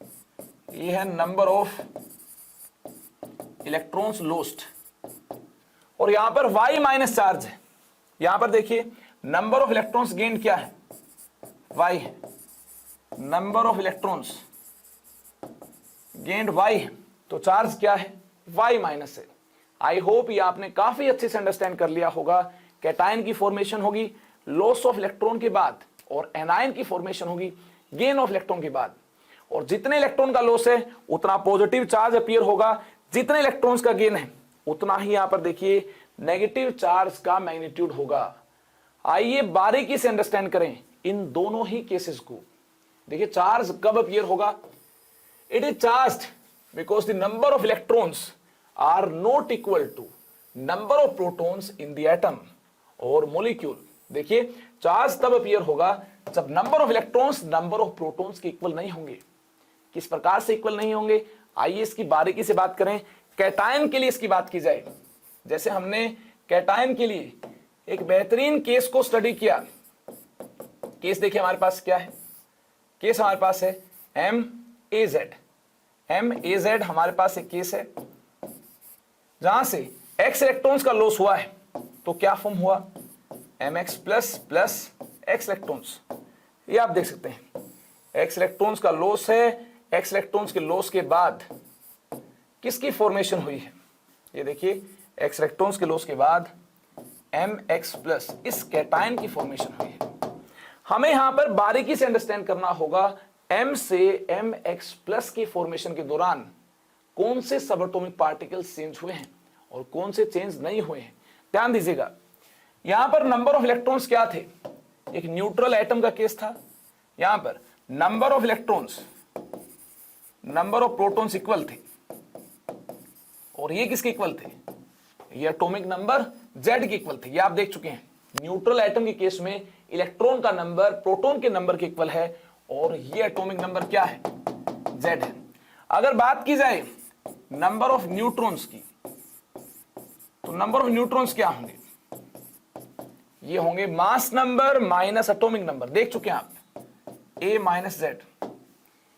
ये है नंबर ऑफ इलेक्ट्रॉन्स लॉस्ट। और यहां पर y माइनस चार्ज है, यहां पर देखिए नंबर ऑफ इलेक्ट्रॉन्स गेन क्या है, y है, number of electrons gained y है, तो चार्ज क्या है, y माइनस है। आई होप ये आपने काफी अच्छे से अंडरस्टैंड कर लिया होगा। कैटायन की फॉर्मेशन होगी लॉस ऑफ इलेक्ट्रॉन के बाद और एनायन की फॉर्मेशन होगी गेन ऑफ इलेक्ट्रॉन के बाद। और जितने इलेक्ट्रॉन का लॉस है उतना पॉजिटिव चार्ज अपीयर होगा, जितने इलेक्ट्रॉन्स का गेन है उतना ही यहां पर देखिए नेगेटिव चार्ज का मैग्नीट्यूड होगा। आइए बारीकी से अंडरस्टैंड करें इन दोनों ही केसेस को। देखिए चार्ज कब अपीयर होगा, it is charged because the number of electrons are not equal to number of protons in the atom और मॉलिक्यूल। देखिए चार्ज तब अपीयर होगा जब number of electrons number of protons के इक्वल नहीं होंगे। किस प्रकार से इक्वल नहीं होंगे, आइए इसकी बारीकी से बात करें। कैटायन के लिए इसकी बात की जाए, जैसे हमने कैटायन के लिए एक बेहतरीन केस को स्टडी किया। केस देखिए हमारे पास क्या है, केस हमारे पास है MaZ। MaZ हमारे पास एक केस है जहां से x इलेक्ट्रॉन्स का लॉस हुआ है, तो क्या फॉर्म हुआ, Mx plus plus x electrons. ये आप देख सकते हैं x इलेक्ट्रॉन्स का लॉस है, x इलेक्ट्रॉन्स के लॉस के बाद किसकी फॉर्मेशन हुई है, ये देखिए x इलेक्ट्रॉन्स के लॉस के बाद Mx प्लस इस कैटायन की फॉर्मेशन हुई है। हमें यहां पर बारीकी से अंडरस्टैंड करना होगा M से Mx प्लस की फॉर्मेशन के दौरान कौन से सबएटॉमिक पार्टिकल्स चेंज हुए हैं और कौन से चेंज नहीं हुए हैं। ध्यान दीजिएगा, यहां पर नंबर ऑफ इलेक्ट्रॉन्स क्या थे, एक न्यूट्रल एटम का केस था। यहां पर number of electrons number of protons equal थे और ये किसके इक्वल थे, ये एटॉमिक नंबर Z के इक्वल थे। ये आप देख चुके हैं न्यूट्रल एटम के केस में इलेक्ट्रॉन का नंबर प्रोटॉन के नंबर के इक्वल है और ये एटॉमिक नंबर क्या है, Z है। अगर बात की जाए नंबर ऑफ न्यूट्रॉन्स की, तो नंबर ऑफ न्यूट्रॉन्स क्या होंगे, ये होंगे mass number minus atomic number. देख चुके हैं आप A माइनस Z,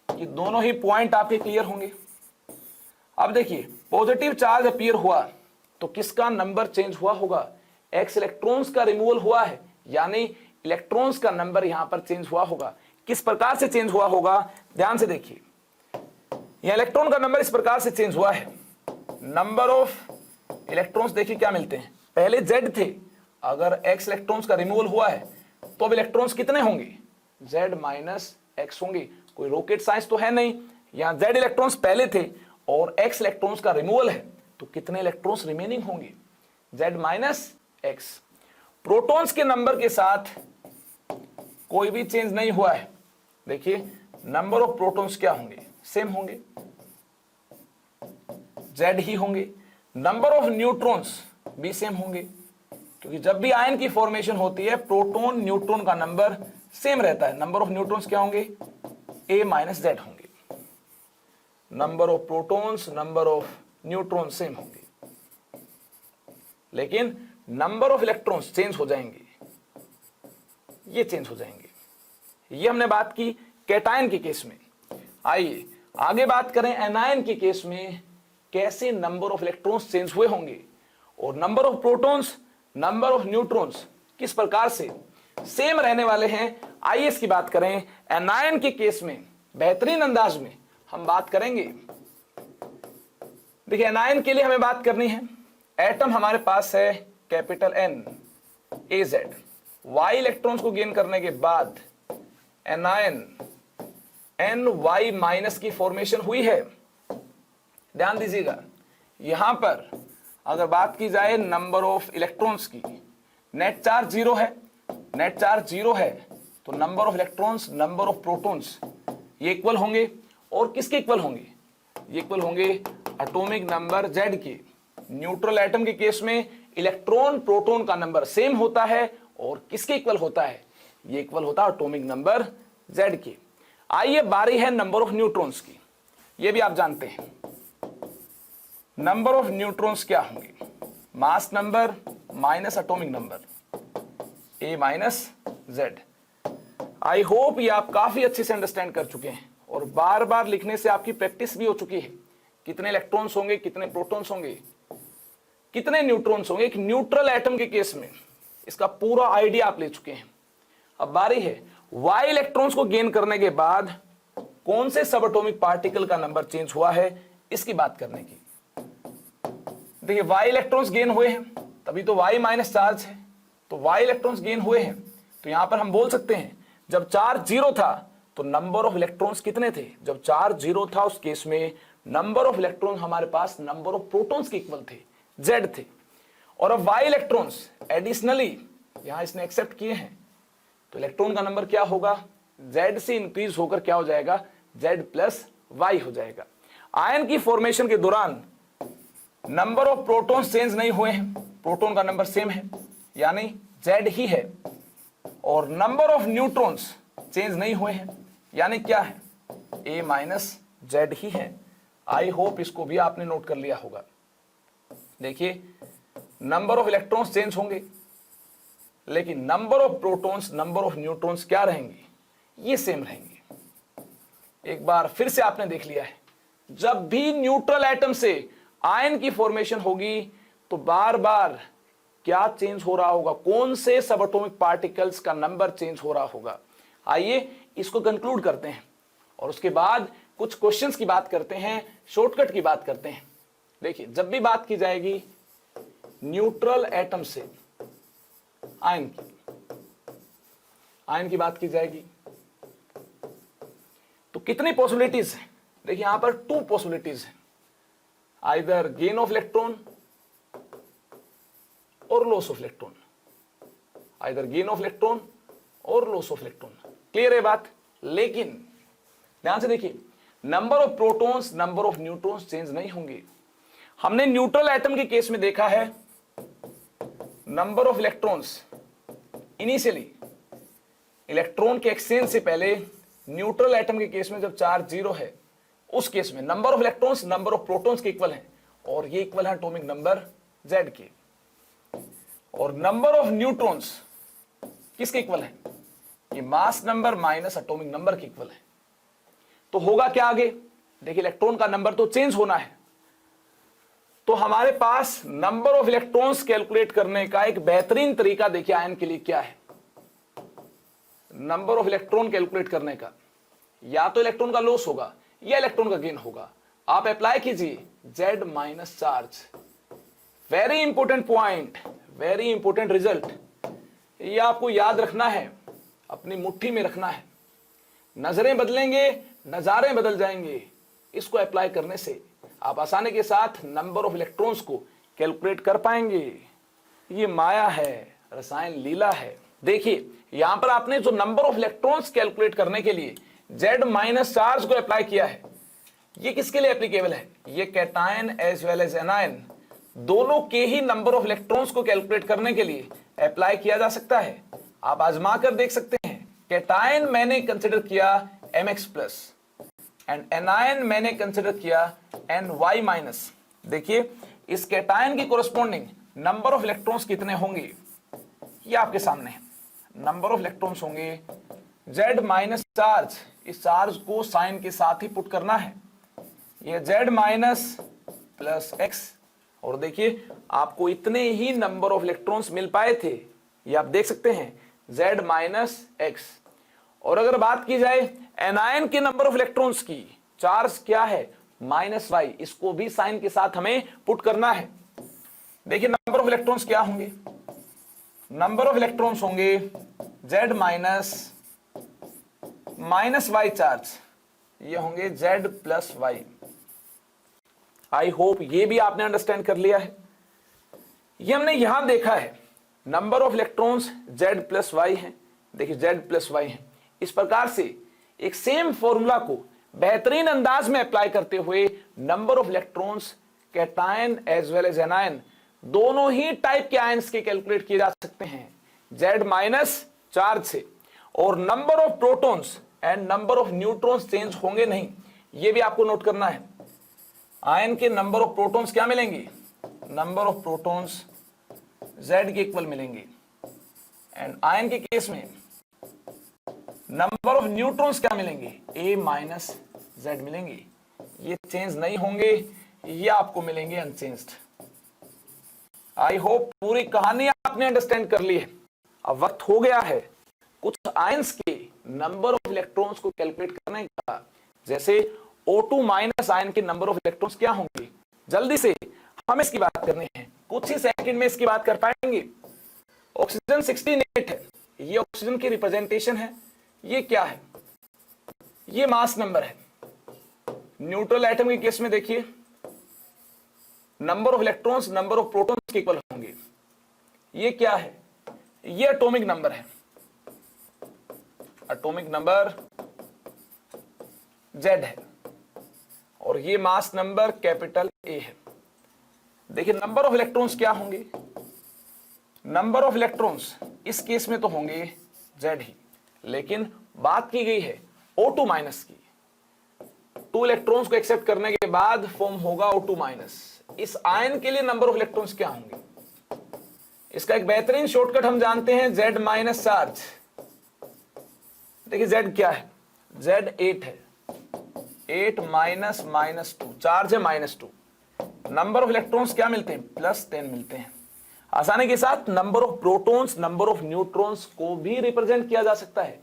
ये दोनों ही पॉइंट आपके क्लियर होंगे। अब देखिए पॉजिटिव चार्ज अपीयर हुआ तो किसका नंबर चेंज हुआ होगा, x इलेक्ट्रॉन्स का रिमूवल हुआ है, यानी इलेक्ट्रॉन्स का नंबर यहां पर चेंज हुआ होगा। किस प्रकार से चेंज हुआ होगा, ध्यान से देखिए, यह इलेक्ट्रॉन का नंबर इस प्रकार से चेंज हुआ है। नंबर ऑफ इलेक्ट्रॉन्स देखिए क्या मिलते हैं, पहले Z थे, अगर x इलेक्ट्रॉन्स का रिमूवल हुआ है तो अब इलेक्ट्रॉन्स कितने होंगे, Z माइनस x होंगे। कोई रॉकेट साइंस तो है नहीं, यहां Z इलेक्ट्रॉन्स पहले थे और x इलेक्ट्रॉन्स का रिमूवल है तो कितने इलेक्ट्रॉन्स रिमेनिंग होंगे, Z माइनस x। प्रोटॉन्स के नंबर के साथ कोई भी चेंज नहीं हुआ है। देखिए नंबर ऑफ प्रोटॉन्स क्या होंगे, सेम होंगे, Z ही होंगे। नंबर ऑफ न्यूट्रॉन्स भी सेम होंगे, क्योंकि जब भी आयन की फॉर्मेशन होती है प्रोटॉन न्यूट्रॉन का नंबर सेम रहता है। नंबर ऑफ न्यूट्रॉन्स क्या होंगे, A माइनस Z होंगे। Number of protons number of neutron same होंगे, लेकिन नंबर ऑफ इलेक्ट्रॉन्स चेंज हो जाएंगे, ये चेंज हो जाएंगे। ये हमने बात की कैटायन के केस में। आइए आगे बात करें एनायन के केस में कैसे नंबर ऑफ इलेक्ट्रॉन्स चेंज हुए होंगे और number of protons number of neutrons किस प्रकार से सेम रहने वाले हैं। आइए इसकी बात करें। एनायन के केस में बेहतरीन अंदाज में हम बात करेंगे। देखिए एनायन के लिए हमें बात करनी है, एटम हमारे पास है capital N AZ, Y electrons को गेन करने के बाद एनायन NY माइनस की फॉर्मेशन हुई है। ध्यान दीजिएगा, यहां पर अगर बात की जाए नंबर ऑफ इलेक्ट्रॉन्स की, नेट चार्ज 0 है, नेट चार्ज 0 है तो number of electrons number of protons ये इक्वल होंगे। और किसके इक्वल होंगे, ये इक्वल होंगे एटॉमिक नंबर Z के। न्यूट्रल एटम के केस में इलेक्ट्रॉन प्रोटॉन का नंबर सेम होता है और किसके इक्वल होता है, ये इक्वल होता है एटॉमिक नंबर Z के। आइए बारी है नंबर ऑफ न्यूट्रॉन्स की, ये भी आप जानते हैं। नंबर ऑफ न्यूट्रॉन्स क्या होंगे? Mass number minus atomic number, A minus Z. I hope ये आप काफी अच्छे से अंडरस्टैंड कर चुके हैं और बार बार लिखने से आपकी प्रैक्टिस भी हो चुकी है। कितने इलेक्ट्रॉन्स होंगे, कितने प्रोटॉन्स होंगे, कितने न्यूट्रॉन्स होंगे। एक न्यूट्रल एटम के केस में इसका पूरा आइडिया आप ले चुके हैं। अब बारी है वाई इलेक्ट्रॉन्स को गेन करने के बाद कौन से सब एटॉमिक पार्टिकल का नंबर चेंज हुआ है, इसकी बात करने की। देखिए वाई इलेक्ट्रॉन्स गेन हुए हैं, तभी तो वाई माइनस चार्ज है, तो वाई इलेक्ट्रॉन्स गेन हुए हैं। तो यहां पर हम बोल सकते हैं जब चार्ज जीरो था तो नंबर ऑफ इलेक्ट्रॉन्स कितने थे? जब चार्ज जीरो था उस केस में नंबर ऑफ इलेक्ट्रॉन हमारे पास नंबर ऑफ प्रोटॉन्स के इक्वल थे, जेड थे। और अब वाई इलेक्ट्रॉन्स एडिशनली यहां इसने एक्सेप्ट किए हैं, तो इलेक्ट्रॉन का नंबर क्या होगा? जेड से इंक्रीज होकर क्या हो जाएगा? जेड प्लस वाई हो जाएगा। आयन की फॉर्मेशन के दौरान नंबर ऑफ प्रोटॉन्स चेंज नहीं हुए हैं, प्रोटॉन का नंबर सेम है यानी जेड ही है, और नंबर ऑफ न्यूट्रॉन्स चेंज नहीं हुए हैं यानी क्या है? ए माइनस जेड ही है। आई होप इसको भी आपने नोट कर लिया होगा। देखिए नंबर ऑफ इलेक्ट्रॉन्स चेंज होंगे लेकिन number of protons, number of neutrons क्या रहेंगे? ये सेम रहेंगे। एक बार फिर से आपने देख लिया है, जब भी न्यूट्रल एटम से आयन की फॉर्मेशन होगी तो बार बार क्या चेंज हो रहा होगा? कौन से सब एटॉमिक पार्टिकल्स का नंबर चेंज हो रहा होगा। आइए इसको कंक्लूड करते हैं और उसके बाद कुछ क्वेश्चंस की बात करते हैं, शॉर्टकट की बात करते हैं। देखिए जब भी बात की जाएगी न्यूट्रल एटम से आयन की बात की जाएगी तो कितनी पॉसिबिलिटीज है? देखिए यहां पर टू पॉसिबिलिटीज है, आइदर गेन ऑफ इलेक्ट्रॉन और loss of electron, either gain of electron और लॉस ऑफ इलेक्ट्रॉन। क्लियर है बात? लेकिन ध्यान से देखिए number of protons, number of neutrons change नहीं होंगे। हमने न्यूट्रल एटम के केस में देखा है number of electrons initially electron के एक्सचेंज से पहले, न्यूट्रल एटम के केस में जब चार्ज जीरो है उस केस में number of electrons number of protons के इक्वल है और ये इक्वल है एटॉमिक नंबर जेड के। और नंबर ऑफ न्यूट्रॉन्स किसके इक्वल है? ये mass number minus atomic number के इक्वल है। तो होगा क्या आगे? देखिए इलेक्ट्रॉन का नंबर तो चेंज होना है, तो हमारे पास नंबर ऑफ इलेक्ट्रॉन्स कैलकुलेट करने का एक बेहतरीन तरीका देखिए आयन के लिए क्या है। नंबर ऑफ इलेक्ट्रॉन कैलकुलेट करने का या तो इलेक्ट्रॉन का लॉस होगा या इलेक्ट्रॉन का गेन होगा। आप अप्लाई कीजिए Z minus charge. Very important point, very important result, ये आपको याद रखना है, अपनी मुट्ठी में रखना है। नजरें बदलेंगे, नजारे बदल जाएंगे। इसको अप्लाई करने से आप आसानी के साथ नंबर ऑफ इलेक्ट्रॉन्स को कैलकुलेट कर पाएंगे। ये माया है, रसायन लीला है। देखिए यहां पर आपने जो नंबर ऑफ इलेक्ट्रॉन्स कैलकुलेट करने के लिए जेड माइनस चार्ज को अप्लाई किया है, ये किसके लिए एप्लीकेबल है? ये cation as well as anion दोनों के ही नंबर ऑफ इलेक्ट्रॉन्स को कैलकुलेट करने के लिए अप्लाई किया जा सकता है। आप आजमा कर देख सकते हैं। कैटायन मैंने कंसिडर किया mx प्लस एंड एनायन मैंने कंसिडर किया ny माइनस। देखिए इस कैटायन की कोरस्पॉन्डिंग नंबर ऑफ इलेक्ट्रॉन्स कितने होंगे ये आपके सामने है। नंबर ऑफ इलेक्ट्रॉन्स होंगे z माइनस चार्ज, इस चार्ज को साइन के साथ ही पुट करना है, ये z माइनस प्लस x। और देखिए आपको इतने ही नंबर ऑफ इलेक्ट्रॉन्स मिल पाए थे, ये आप देख सकते हैं z माइनस x। और अगर बात की जाए एनायन के नंबर ऑफ इलेक्ट्रॉन्स की, चार्ज क्या है माइनस y, इसको भी साइन के साथ हमें पुट करना है। देखिए नंबर ऑफ इलेक्ट्रॉन्स क्या होंगे? नंबर ऑफ इलेक्ट्रॉन्स होंगे z माइनस y चार्ज, ये होंगे z plus y। I hope ये भी आपने अंडरस्टैंड कर लिया है। ये हमने यहां देखा है number of electrons z plus y है, देखिए z प्लस y है। इस प्रकार से एक सेम फॉर्मूला को बेहतरीन अंदाज में अप्लाई करते हुए number of electrons cation as well as anion दोनों ही टाइप के आयंस के कैलकुलेट किए जा सकते हैं z माइनस चार्ज से। और number of protons and number of neutrons change होंगे नहीं, ये भी आपको नोट करना है। आयन के नंबर ऑफ प्रोटॉन्स क्या मिलेंगे, नंबर ऑफ प्रोटॉन्स Z के इक्वल मिलेंगे। एंड आयन के केस में नंबर ऑफ न्यूट्रॉन्स क्या मिलेंगे, A माइनस Z मिलेंगे। ये चेंज नहीं होंगे, ये आपको मिलेंगे अनचेंज्ड। आई होप पूरी कहानी आपने अंडरस्टैंड कर ली है। अब वक्त हो गया है कुछ आयंस के नंबर ऑफ इलेक्ट्रॉन्स को कैलकुलेट करने का। जैसे O2 माइनस आयन के नंबर ऑफ इलेक्ट्रॉन्स क्या होंगे, जल्दी से हम इसकी बात करनी है, कुछ ही सेकंड में इसकी बात कर पाएंगे। ऑक्सीजन 68 है, ये ऑक्सीजन की रिप्रेजेंटेशन है। ये क्या है, ये मास नंबर है। न्यूट्रल एटम के केस में देखिए number of electrons number of protons के इक्वल होंगे। ये क्या है, ये एटॉमिक नंबर है, एटॉमिक नंबर Z है, और ये मास नंबर कैपिटल A है। देखिए नंबर ऑफ इलेक्ट्रॉन्स क्या होंगे, नंबर ऑफ इलेक्ट्रॉन्स इस केस में तो होंगे Z ही, लेकिन बात की गई है O2 माइनस की। 2 इलेक्ट्रॉन्स को एक्सेप्ट करने के बाद फॉर्म होगा O2 माइनस। इस आयन के लिए नंबर ऑफ इलेक्ट्रॉन्स क्या होंगे, इसका एक बेहतरीन शॉर्टकट हम जानते हैं, Z माइनस चार्ज। देखिए Z क्या है, Z 8 है, 8 माइनस -2, चार्ज है -2। नंबर ऑफ इलेक्ट्रॉन्स क्या मिलते हैं, +10 मिलते हैं। आसानी के साथ number of protons number of neutrons को भी रिप्रेजेंट किया जा सकता है।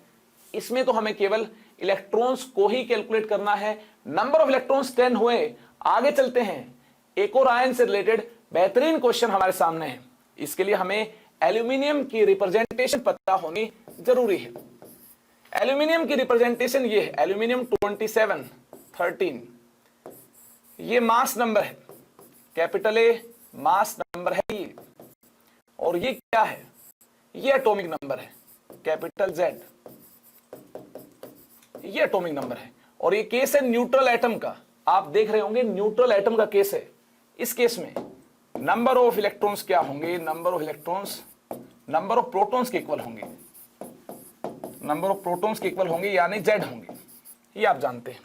इसमें तो हमें केवल इलेक्ट्रॉन्स को ही कैलकुलेट करना है। नंबर ऑफ इलेक्ट्रॉन्स 10 हुए, आगे चलते हैं। एक और आयन से रिलेटेड बेहतरीन क्वेश्चन हमारे सामने है। इसके लिए हमें एल्यूमिनियम की रिप्रेजेंटेशन पता होनी जरूरी है। एल्यूमिनियम की रिप्रेजेंटेशन ये है, एल्यूमिनियम 27 13। ये मास नंबर है, कैपिटल A मास नंबर है ये, और ये क्या है, ये एटॉमिक नंबर है, कैपिटल Z। ये एटॉमिक नंबर है, और ये केस है न्यूट्रल एटम का। आप देख रहे होंगे न्यूट्रल एटम का केस है। इस केस में नंबर ऑफ इलेक्ट्रॉन्स क्या होंगे, number of electrons number of protons के इक्वल होंगे, नंबर ऑफ प्रोटॉन्स के इक्वल होंगे, यानी Z होंगे। ये आप जानते हैं।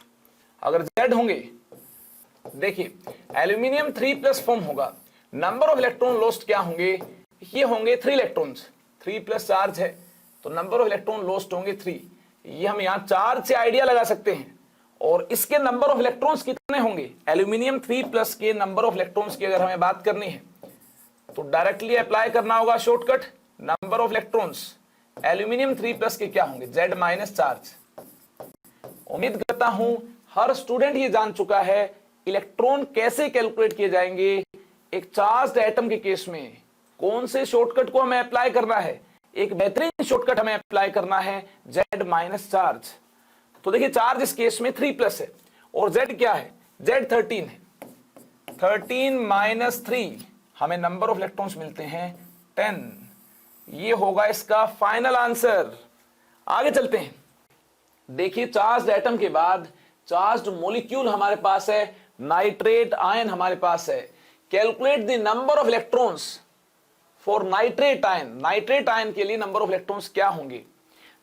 अगर Z होंगे, देखिए एल्यूमिनियम 3+ फॉर्म होगा, नंबर ऑफ इलेक्ट्रॉन लॉस्ट क्या होंगे, ये होंगे 3 इलेक्ट्रॉन्स, 3+ चार्ज है तो नंबर ऑफ इलेक्ट्रॉन लॉस्ट होंगे 3। ये हम यहां चार्ज से आइडिया लगा सकते हैं। और इसके नंबर ऑफ इलेक्ट्रॉन्स कितने होंगे, एल्यूमिनियम 3+ के नंबर ऑफ इलेक्ट्रॉन्स की अगर हमें बात करनी है तो डायरेक्टली अप्लाई करना होगा shortcut, number of electrons aluminium 3+ के क्या होंगे, Z माइनस चार्ज। उम्मीद करता हूं हर स्टूडेंट ये जान चुका है इलेक्ट्रॉन कैसे कैलकुलेट किए जाएंगे। एक चार्ज्ड एटम के केस में कौन से शॉर्टकट को हमें अप्लाई करना है, एक बेहतरीन शॉर्टकट हमें अप्लाई करना है, Z माइनस चार्ज। तो देखिए चार्ज इस केस में 3+ है, और Z क्या है, Z 13 है, 13 - 3 हमें नंबर ऑफ इलेक्ट्रॉन्स मिलते हैं 10। ये होगा इसका फाइनल आंसर। आगे चलते हैं। देखिए चार्ज्ड एटम के बाद चार्ज्ड मॉलिक्यूल हमारे पास है, नाइट्रेट आयन हमारे पास है। Calculate the number of electrons for nitrate ion. Nitrate ion के लिए नंबर ऑफ इलेक्ट्रॉन्स क्या होंगे।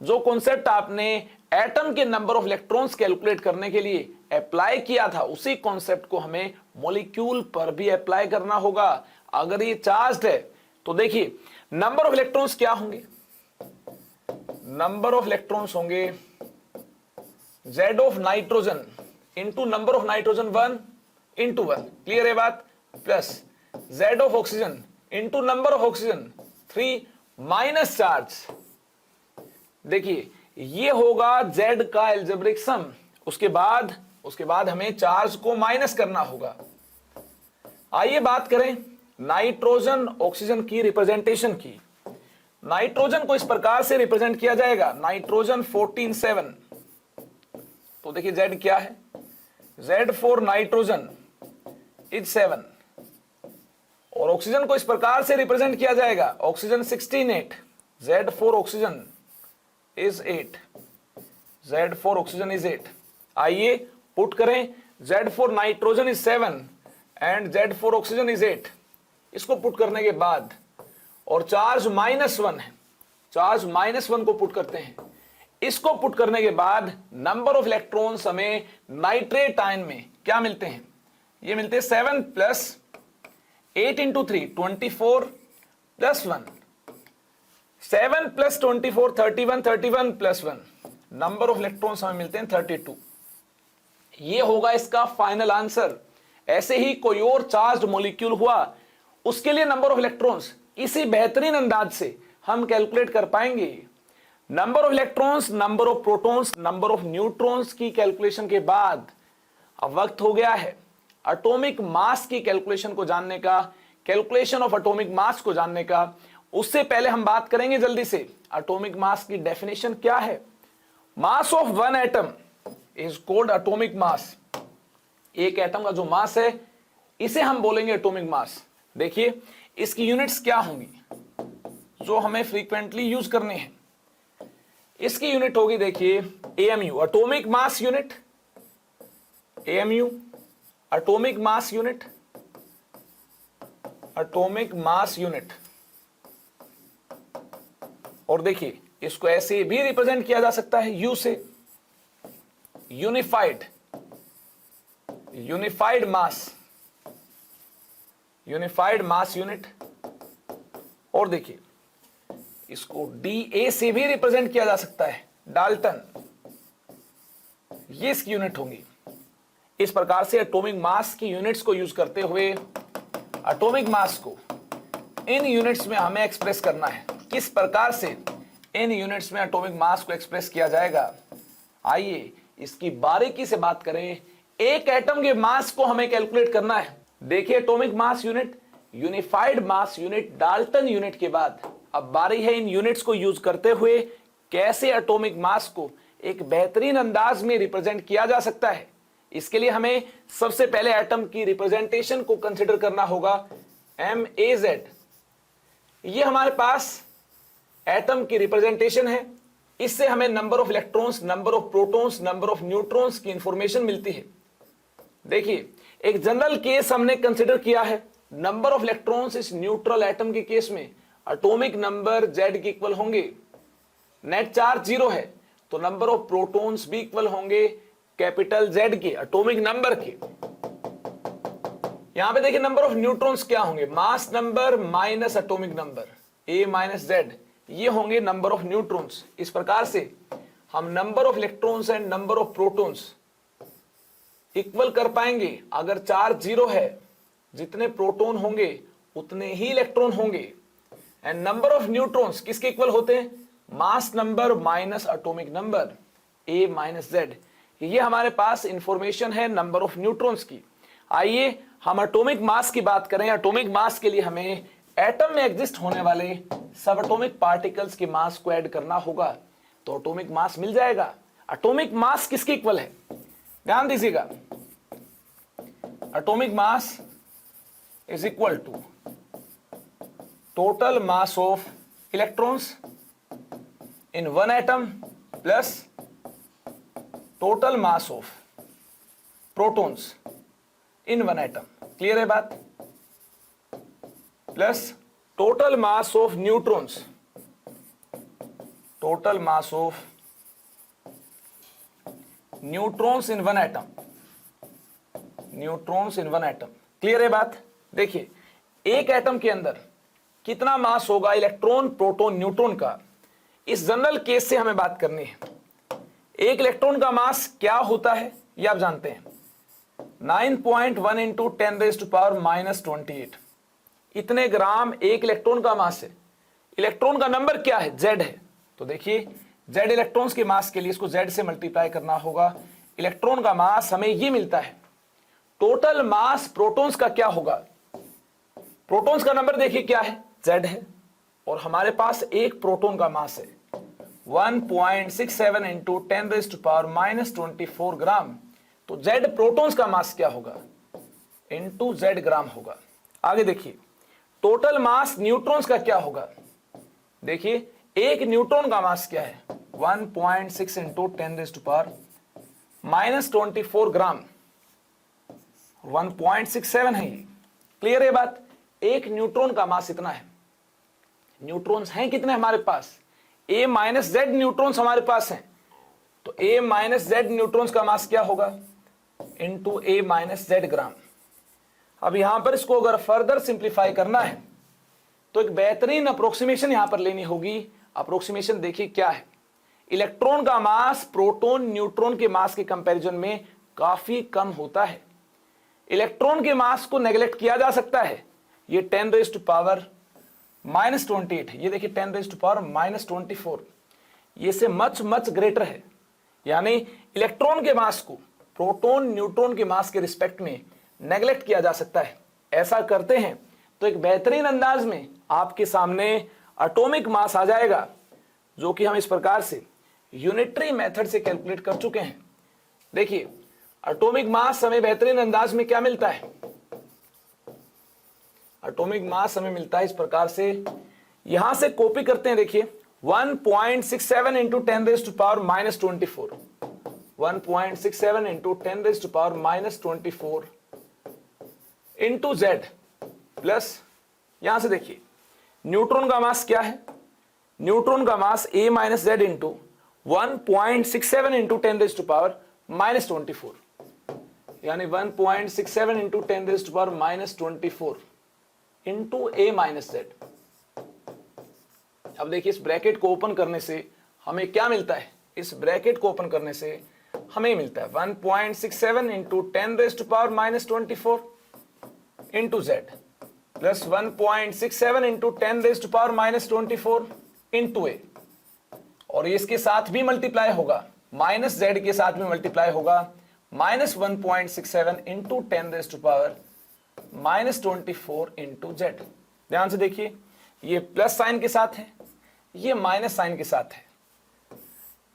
जो कॉन्सेप्ट आपने एटम के नंबर ऑफ इलेक्ट्रॉन्स कैलकुलेट करने के लिए अप्लाई किया था, उसी कॉन्सेप्ट को हमें मॉलिक्यूल पर भी अप्लाई करना होगा। अगर ये चार्ज्ड है तो देखिए नंबर ऑफ इलेक्ट्रॉन्स क्या होंगे, नंबर ऑफ इलेक्ट्रॉन्स होंगे Z of nitrogen into number of nitrogen 1 into 1, clear है बात, plus Z of oxygen into number of oxygen 3 minus charge. देखिए ये होगा Z का एल्जेब्रिक सम। उसके बाद हमें चार्ज को माइनस करना होगा। आइए बात करें नाइट्रोजन ऑक्सीजन की रिप्रेजेंटेशन की। नाइट्रोजन को इस प्रकार से रिप्रेजेंट किया जाएगा, नाइट्रोजन 14 7। तो देखिए Z क्या है, Z फॉर नाइट्रोजन इज 7, और ऑक्सीजन को इस प्रकार से रिप्रेजेंट किया जाएगा, oxygen 16 8, Z for oxygen is 8, Z for oxygen is 8। आइए पुट करें, Z for nitrogen is 7 and Z for oxygen is 8। इसको पुट करने के बाद, और चार्ज -1 है, चार्ज -1 को पुट करते हैं। इसको पुट करने के बाद नंबर ऑफ इलेक्ट्रॉन्स हमें नाइट्रेट आयन में क्या मिलते हैं, ये मिलते हैं 7 plus 8 into 3 24 plus 1, 7 plus 24 31, 31 plus 1, number of electrons हमें मिलते हैं 32। ये होगा इसका फाइनल आंसर। ऐसे ही कोई और चार्ज मॉलिक्यूल हुआ, उसके लिए नंबर ऑफ इलेक्ट्रॉन्स इसी बेहतरीन अंदाज से हम कैलकुलेट कर पाएंगे। Number of electrons, number of protons, number of neutrons की कैलकुलेशन के बाद अब वक्त हो गया है एटॉमिक मास की कैलकुलेशन को जानने का, कैलकुलेशन ऑफ एटॉमिक मास को जानने का। उससे पहले हम बात करेंगे जल्दी से एटॉमिक मास की डेफिनेशन क्या है। Mass of one atom is called atomic mass. एक एटम का जो मास है इसे हम बोलेंगे एटॉमिक मास। देखिए इसकी यूनिट्स क्या होंगी जो हमें फ्रीक्वेंटली यूज करने हैं। इसकी यूनिट होगी, देखिए AMU, atomic mass unit, AMU atomic mass unit, atomic mass unit. और देखिए इसको ऐसे भी रिप्रेजेंट किया जा सकता है यू से, यूनिफाइड, यूनिफाइड मास, यूनिफाइड मास यूनिट। और देखिए इसको डीए से भी रिप्रेजेंट किया जा सकता है, डाल्टन, ये इसकी यूनिट होंगी। इस प्रकार से एटॉमिक मास की यूनिट्स को यूज करते हुए एटॉमिक मास को इन यूनिट्स में हमें एक्सप्रेस करना है। किस प्रकार से इन यूनिट्स में एटॉमिक मास को एक्सप्रेस किया जाएगा, आइए इसकी बारीकी से बात करें। एक एटम के मास को हमें कैलकुलेट करना है। देखिए atomic mass unit, unified mass unit, Dalton unit के बाद अब बारी है इन यूनिट्स को यूज करते हुए कैसे एटॉमिक मास को एक बेहतरीन अंदाज में रिप्रेजेंट किया जा सकता है। इसके लिए हमें सबसे पहले एटम की रिप्रेजेंटेशन को कंसीडर करना होगा। MAZ, ये हमारे पास एटम की रिप्रेजेंटेशन है। इससे हमें number of electrons, number of protons, number of neutrons की इंफॉर्मेशन मिलती है। देखिए एक जनरल केस हमने कंसीडर किया है, नंबर ऑफ इलेक्ट्रॉन्स इस न्यूट्रल एटम के केस में एटॉमिक नंबर Z के इक्वल होंगे। नेट चार्ज 0 है तो नंबर ऑफ प्रोटॉन्स भी इक्वल होंगे कैपिटल Z के, एटॉमिक नंबर के। यहां पे देखिए नंबर ऑफ न्यूट्रॉन्स क्या होंगे, mass number minus atomic number, A minus Z, ये होंगे नंबर ऑफ न्यूट्रॉन्स। इस प्रकार से हम number of electrons and number of protons equal कर पाएंगे। अगर चार्ज 0 है, जितने प्रोटॉन होंगे उतने ही इलेक्ट्रॉन होंगे। एंड नंबर ऑफ न्यूट्रॉन्स किसके इक्वल होते हैं, mass number minus atomic number, A minus Z। ये हमारे पास इंफॉर्मेशन है नंबर ऑफ न्यूट्रॉन्स की। आइए हम एटॉमिक मास की बात करें। एटॉमिक मास के लिए हमें एटम में एग्जिस्ट होने वाले सब एटॉमिक पार्टिकल्स के मास को ऐड करना होगा तो एटॉमिक मास मिल जाएगा। एटॉमिक मास किसके इक्वल है, ध्यान दीजिएगा, atomic mass is equal to total mass of electrons in one atom plus total mass of protons in one atom. Clear है बात, plus total mass of neutrons, total mass of neutrons in one atom, neutrons in one atom. Clear है बात। देखिए एक atom के अंदर कितना मास होगा इलेक्ट्रॉन, प्रोटॉन, न्यूट्रॉन का, इस जनरल केस से हमें बात करनी है। एक इलेक्ट्रॉन का मास क्या होता है ये आप जानते हैं, 9.1 इंटू 10⁻⁻28, इतने ग्राम एक इलेक्ट्रॉन का मास है। इलेक्ट्रॉन का नंबर क्या है, Z है। तो देखिए Z इलेक्ट्रॉन्स के मास के लिए इसको Z से मल्टीप्लाई करना होगा। इलेक्ट्रॉन का मास हमें ये मिलता है। टोटल मास प्रोटॉन्स का क्या होगा, प्रोटॉन्स का नंबर देखिए क्या है, Z है, और हमारे पास एक प्रोटॉन का मास है 1.67 इंटू 10⁻⁻24 ग्राम। तो Z प्रोटॉन्स का मास क्या होगा, इंटू Z ग्राम होगा। आगे देखिए टोटल मास न्यूट्रॉन्स का क्या होगा, देखिए एक न्यूट्रॉन का मास क्या है, 1.6 इंटू 10⁻⁻24 ग्राम, 1.67 है ये। क्लियर है बात। एक न्यूट्रॉन का मास इतना है। न्यूट्रॉन्स हैं कितने हमारे पास, A माइनस Z न्यूट्रॉन्स हमारे पास हैं। तो A माइनस Z न्यूट्रॉन्स का मास क्या होगा, इंटू A माइनस Z ग्राम। अब यहां पर इसको अगर फर्दर सिंप्लीफाई करना है तो एक बेहतरीन अप्रोक्सीमेशन यहां पर लेनी होगी। अप्रोक्सीमेशन देखिए क्या है, इलेक्ट्रॉन का मास प्रोटॉन न्यूट्रॉन के मास के कंपैरिजन में काफी कम होता है। इलेक्ट्रॉन के मास को नेग्लेक्ट किया जा सकता है, ये 10⁻⁻28, ये देखिए 10⁻⁻24, ये से मच मच ग्रेटर है। यानी इलेक्ट्रॉन के मास को प्रोटॉन न्यूट्रॉन के मास के रिस्पेक्ट में नेग्लेक्ट किया जा सकता है। ऐसा करते हैं तो एक बेहतरीन अंदाज में आपके सामने एटॉमिक मास आ जाएगा, जो कि हम इस प्रकार से यूनिटरी मेथड से कैलकुलेट कर चुके हैं। देखिए एटॉमिक मास हमें बेहतरीन अंदाज में क्या मिलता है, एटॉमिक मास हमें मिलता है इस प्रकार से, यहां से कॉपी करते हैं। देखिए 1.67 into 10⁻⁻24, 1.67 into 10⁻⁻24 into Z plus, यहां से देखिए न्यूट्रॉन का मास क्या है, न्यूट्रॉन का मास a minus Z into 1.67 into 10⁻⁻24, यानी 1.67 into 10⁻⁻24 into a minus Z. अब देखिए इस ब्रैकेट को ओपन करने से हमें क्या मिलता है, इस ब्रैकेट को ओपन करने से हमें मिलता है 1.67 into 10⁻⁻24 into Z plus 1.67 into 10⁻⁻24 into A, और इसके साथ भी मल्टीप्लाई होगा, माइनस जेड के साथ भी मल्टीप्लाई होगा, माइनस 1.67 इंटू 10⁻⁻24 इंटू जेड। ध्यान से देखिए ये प्लस साइन के साथ है, ये माइनस साइन के साथ है।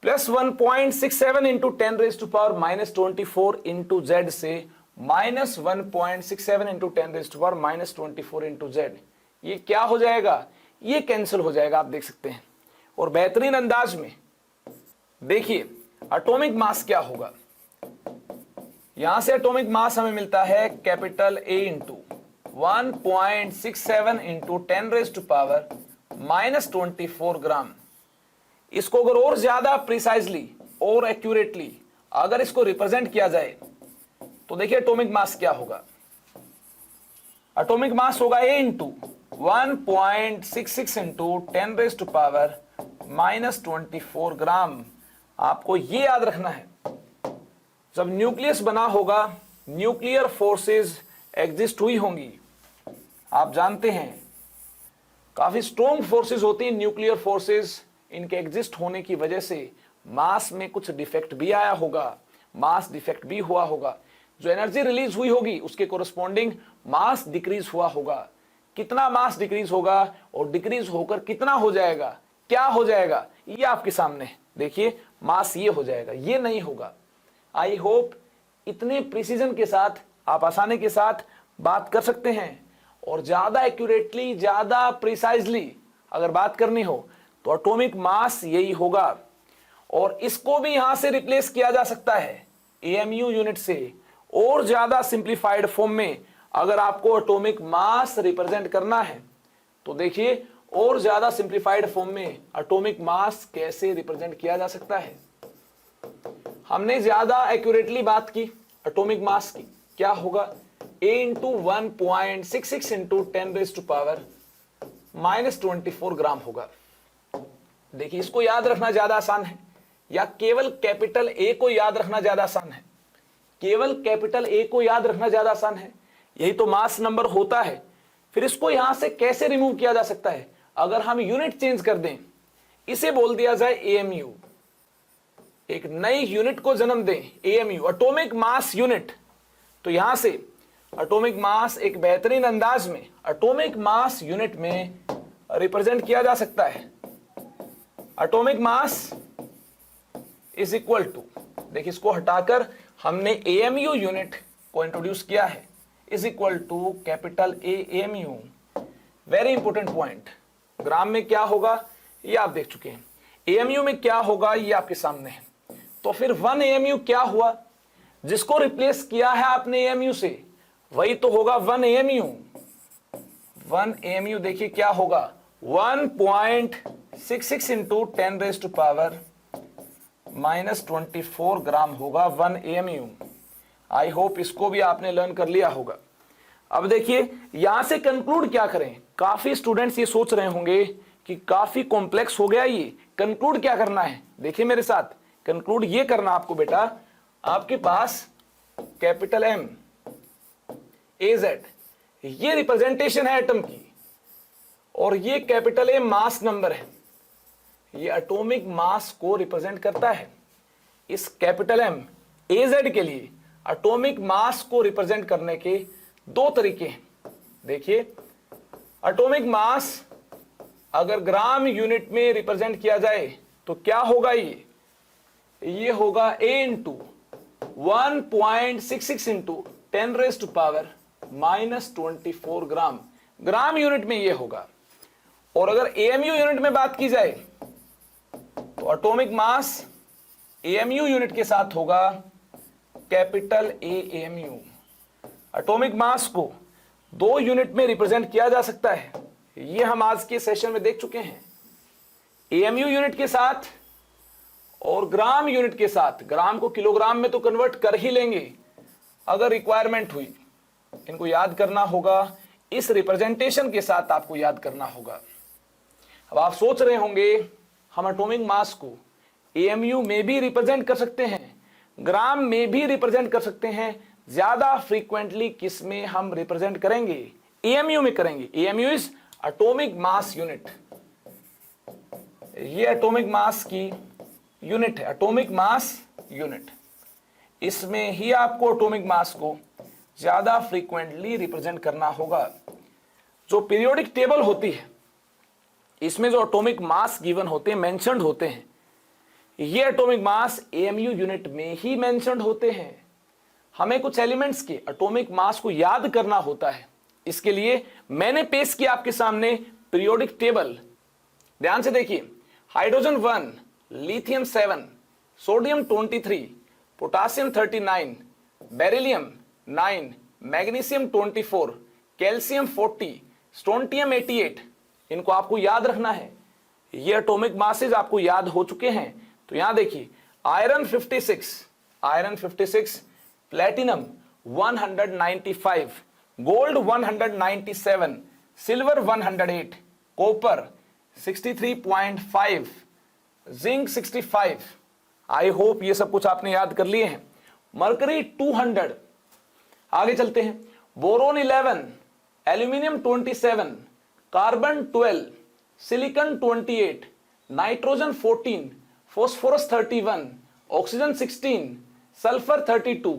प्लस 1.67 इंटू 10⁻⁻24 इंटू जेड से माइनस 1.67 इंटू 10⁻⁻24 इंटू जेड, ये क्या हो जाएगा, ये कैंसिल हो जाएगा, आप देख सकते हैं। और बेहतरीन अंदाज में देखिए एटॉमिक मास क्या होगा, यहां से एटॉमिक मास हमें मिलता है कैपिटल A इंटू 1.67 इंटू 10⁻⁻24 ग्राम। इसको अगर और ज्यादा प्रिसाइजली और एक्यूरेटली अगर इसको रिप्रेजेंट किया जाए तो देखिए एटॉमिक मास क्या होगा, एटॉमिक मास होगा A इंटू 1.66 इंटू 10⁻⁻24 ग्राम। आपको ये याद रखना है, जब न्यूक्लियस बना होगा न्यूक्लियर फोर्सेस एग्जिस्ट हुई होंगी। आप जानते हैं काफी स्ट्रॉन्ग फोर्सेस होती हैं न्यूक्लियर फोर्सेस, इनके एग्जिस्ट होने की वजह से मास में कुछ डिफेक्ट भी आया होगा, मास डिफेक्ट भी हुआ होगा, जो एनर्जी रिलीज हुई होगी उसके कोरस्पॉन्डिंग मास डिक्रीज हुआ होगा। कितना मास डिक्रीज होगा और डिक्रीज होकर कितना हो जाएगा, क्या हो जाएगा, ये आपके सामने है। देखिए मास ये हो जाएगा, ये नहीं होगा। आई होप इतने प्रिसीजन के साथ आप आसानी के साथ बात कर सकते हैं, और ज्यादा एक्यूरेटली ज्यादा प्रिसाइजली अगर बात करनी हो तो एटॉमिक मास यही होगा। और इसको भी यहां से रिप्लेस किया जा सकता है AMU यूनिट से, और ज्यादा सिंप्लीफाइड फॉर्म में अगर आपको एटॉमिक मास रिप्रेजेंट करना है तो देखिए और ज्यादा सिंप्लीफाइड फॉर्म में एटॉमिक मास कैसे रिप्रेजेंट किया जा सकता है। हमने ज्यादा एक्यूरेटली बात की एटॉमिक मास की, क्या होगा A इंटू 1.66 इंटू 10⁻⁻24 ग्राम होगा। देखिए इसको याद रखना ज्यादा आसान है, या केवल कैपिटल A को याद रखना ज्यादा आसान है, केवल कैपिटल A को याद रखना ज्यादा आसान है, यही तो मास नंबर होता है। फिर इसको यहां से कैसे रिमूव किया जा सकता है, अगर हम यूनिट चेंज कर दें, इसे बोल दिया जाए AMU, एक नई यूनिट को जन्म दें AMU, एटॉमिक मास यूनिट। तो यहां से एटॉमिक मास एक बेहतरीन अंदाज में एटॉमिक मास यूनिट में रिप्रेजेंट किया जा सकता है। Atomic mass is equal to, देखिए इसको हटाकर हमने AMU यूनिट को इंट्रोड्यूस किया है, is equal to capital AMU। Very important point, gram में क्या होगा ये आप देख चुके हैं, AMU में क्या होगा ये आपके सामने है। तो फिर 1 AMU क्या हुआ, जिसको रिप्लेस किया है आपने AMU से, वही तो होगा 1 AMU। 1 AMU देखिए क्या होगा, 1.66 इंटू 10⁻⁻24 ग्राम होगा 1 AMU। आई होप इसको भी आपने लर्न कर लिया होगा। अब देखिए यहां से कंक्लूड क्या करें। काफी स्टूडेंट्स ये सोच रहे होंगे कि काफी कॉम्प्लेक्स हो गया ये, कंक्लूड क्या करना है। देखिए मेरे साथ, कंक्लूड ये करना आपको बेटा, आपके पास कैपिटल एम ए जेड ये रिप्रेजेंटेशन है एटम की, और ये कैपिटल ए मास नंबर है, ये एटॉमिक मास को रिप्रेजेंट करता है। इस कैपिटल एम ए जेड के लिए एटॉमिक मास को रिप्रेजेंट करने के दो तरीके हैं। देखिए एटॉमिक मास अगर ग्राम यूनिट में रिप्रेजेंट किया जाए तो क्या होगा, ये होगा a into 1.66 into 10⁻⁻⁴ gram, gram unit में ये होगा। और अगर AMU यूनिट में बात की जाए तो एटॉमिक मास AMU यूनिट के साथ होगा कैपिटल AMU। एटॉमिक मास को दो यूनिट में रिप्रेजेंट किया जा सकता है, ये हम आज के सेशन में देख चुके हैं। AMU यूनिट के साथ और ग्राम यूनिट के साथ, ग्राम को किलोग्राम में तो कन्वर्ट कर ही लेंगे अगर रिक्वायरमेंट हुई। इनको याद करना होगा, इस रिप्रेजेंटेशन के साथ आपको याद करना होगा। अब आप सोच रहे होंगे हम एटॉमिक मास को AMU में भी रिप्रेजेंट कर सकते हैं, ग्राम में भी रिप्रेजेंट कर सकते हैं, ज्यादा फ्रीक्वेंटली किस में हम रिप्रेजेंट करेंगे, AMU में करेंगे। AMU is atomic mass unit, ये एटॉमिक मास की यूनिट है, एटॉमिक मास यूनिट। इसमें ही आपको एटॉमिक मास को ज्यादा फ्रीक्वेंटली रिप्रेजेंट करना होगा। जो पीरियोडिक टेबल होती है इसमें जो एटॉमिक मास गिवन होते हैं, मेंशन्ड होते हैं, ये एटॉमिक मास AMU यूनिट में ही मेंशन्ड होते हैं। हमें कुछ एलिमेंट्स के एटॉमिक मास को याद करना होता है, इसके लिए मैंने पेश किया आपके सामने पीरियोडिक टेबल। ध्यान से देखिए, hydrogen 1, lithium 7, sodium 23, potassium 39, beryllium 9, magnesium 24, calcium 40, strontium 88, इनको आपको याद रखना है। ये एटॉमिक मासेज आपको याद हो चुके हैं। तो यहां देखिए, iron 56, platinum 195, gold 197, silver 108, copper 63.5, zinc 65। I hope ये सब कुछ आपने याद कर लिए हैं। मरकरी 200, आगे चलते हैं। Boron 11, aluminium 27, carbon 12, silicon 28, nitrogen 14, phosphorus 31, oxygen 16, sulphur 32,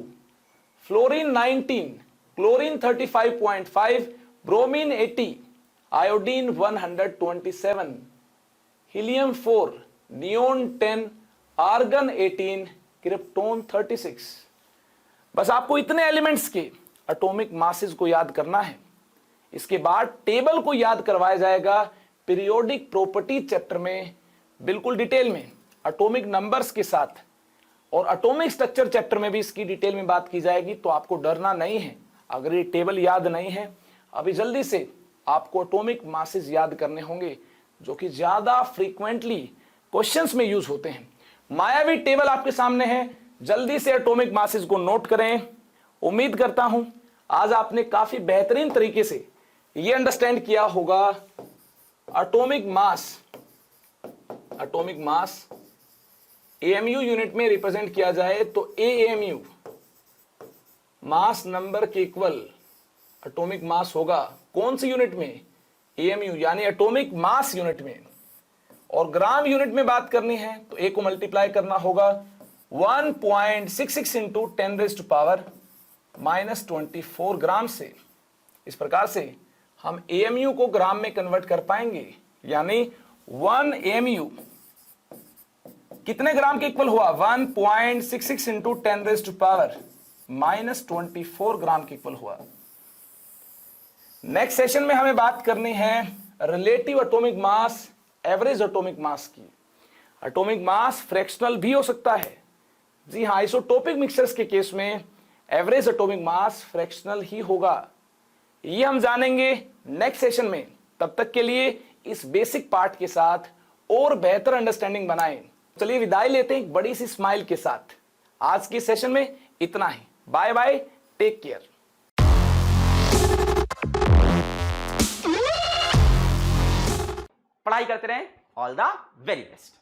fluorine 19, chlorine 35.5, bromine 80, iodine 127, helium 4, neon 10, argon 18, krypton 36। बस आपको इतने एलिमेंट्स के एटॉमिक मासेस को याद करना है। इसके बाद टेबल को याद करवाया जाएगा पीरियोडिक प्रॉपर्टी चैप्टर में, बिल्कुल डिटेल में एटॉमिक नंबर्स के साथ, और एटॉमिक स्ट्रक्चर चैप्टर में भी इसकी डिटेल में बात की जाएगी। तो आपको डरना नहीं है अगर ये टेबल याद नहीं है। अभी जल्दी से आपको एटॉमिक मासेस याद करने होंगे जो कि ज्यादा फ्रीक्वेंटली क्वेश्चंस में यूज होते हैं। मायावी टेबल आपके सामने है, जल्दी से एटॉमिक मासेस को नोट करें। उम्मीद करता हूं आज आपने काफी बेहतरीन तरीके से ये अंडरस्टैंड किया होगा एटॉमिक मास AMU यूनिट में रिप्रेजेंट किया जाए तो AMU मास नंबर के इक्वल एटॉमिक मास होगा। कौन सी यूनिट में? AMU यानी एटॉमिक मास यूनिट में। और ग्राम यूनिट में बात करनी है तो A को मल्टीप्लाई करना होगा 1.66 इंटू 10⁻⁻24 ग्राम से। इस प्रकार से हम AMU को ग्राम में कन्वर्ट कर पाएंगे, यानी 1 AMU कितने ग्राम के इक्वल हुआ? 1.66 इंटू 10⁻⁻24 ग्राम के इक्वल हुआ। नेक्स्ट सेशन में हमें बात करनी है relative atomic mass, average atomic mass की। एटॉमिक मास फ्रैक्शनल भी हो सकता है। जी हाँ, आइसोटोपिक मिक्सचर्स के केस में एवरेज एटॉमिक मास फ्रैक्शनल ही होगा। ये हम जानेंगे नेक्स्ट सेशन में। तब तक के लिए इस बेसिक पार्ट के साथ और बेहतर अंडरस्टैंडिंग बनाएं। चलिए विदाई लेते हैं एक बड़ी सी स्माइल के साथ। आज के सेशन में इतना ही। Bye bye, take care. पढ़ाई करते रहें। All the very best.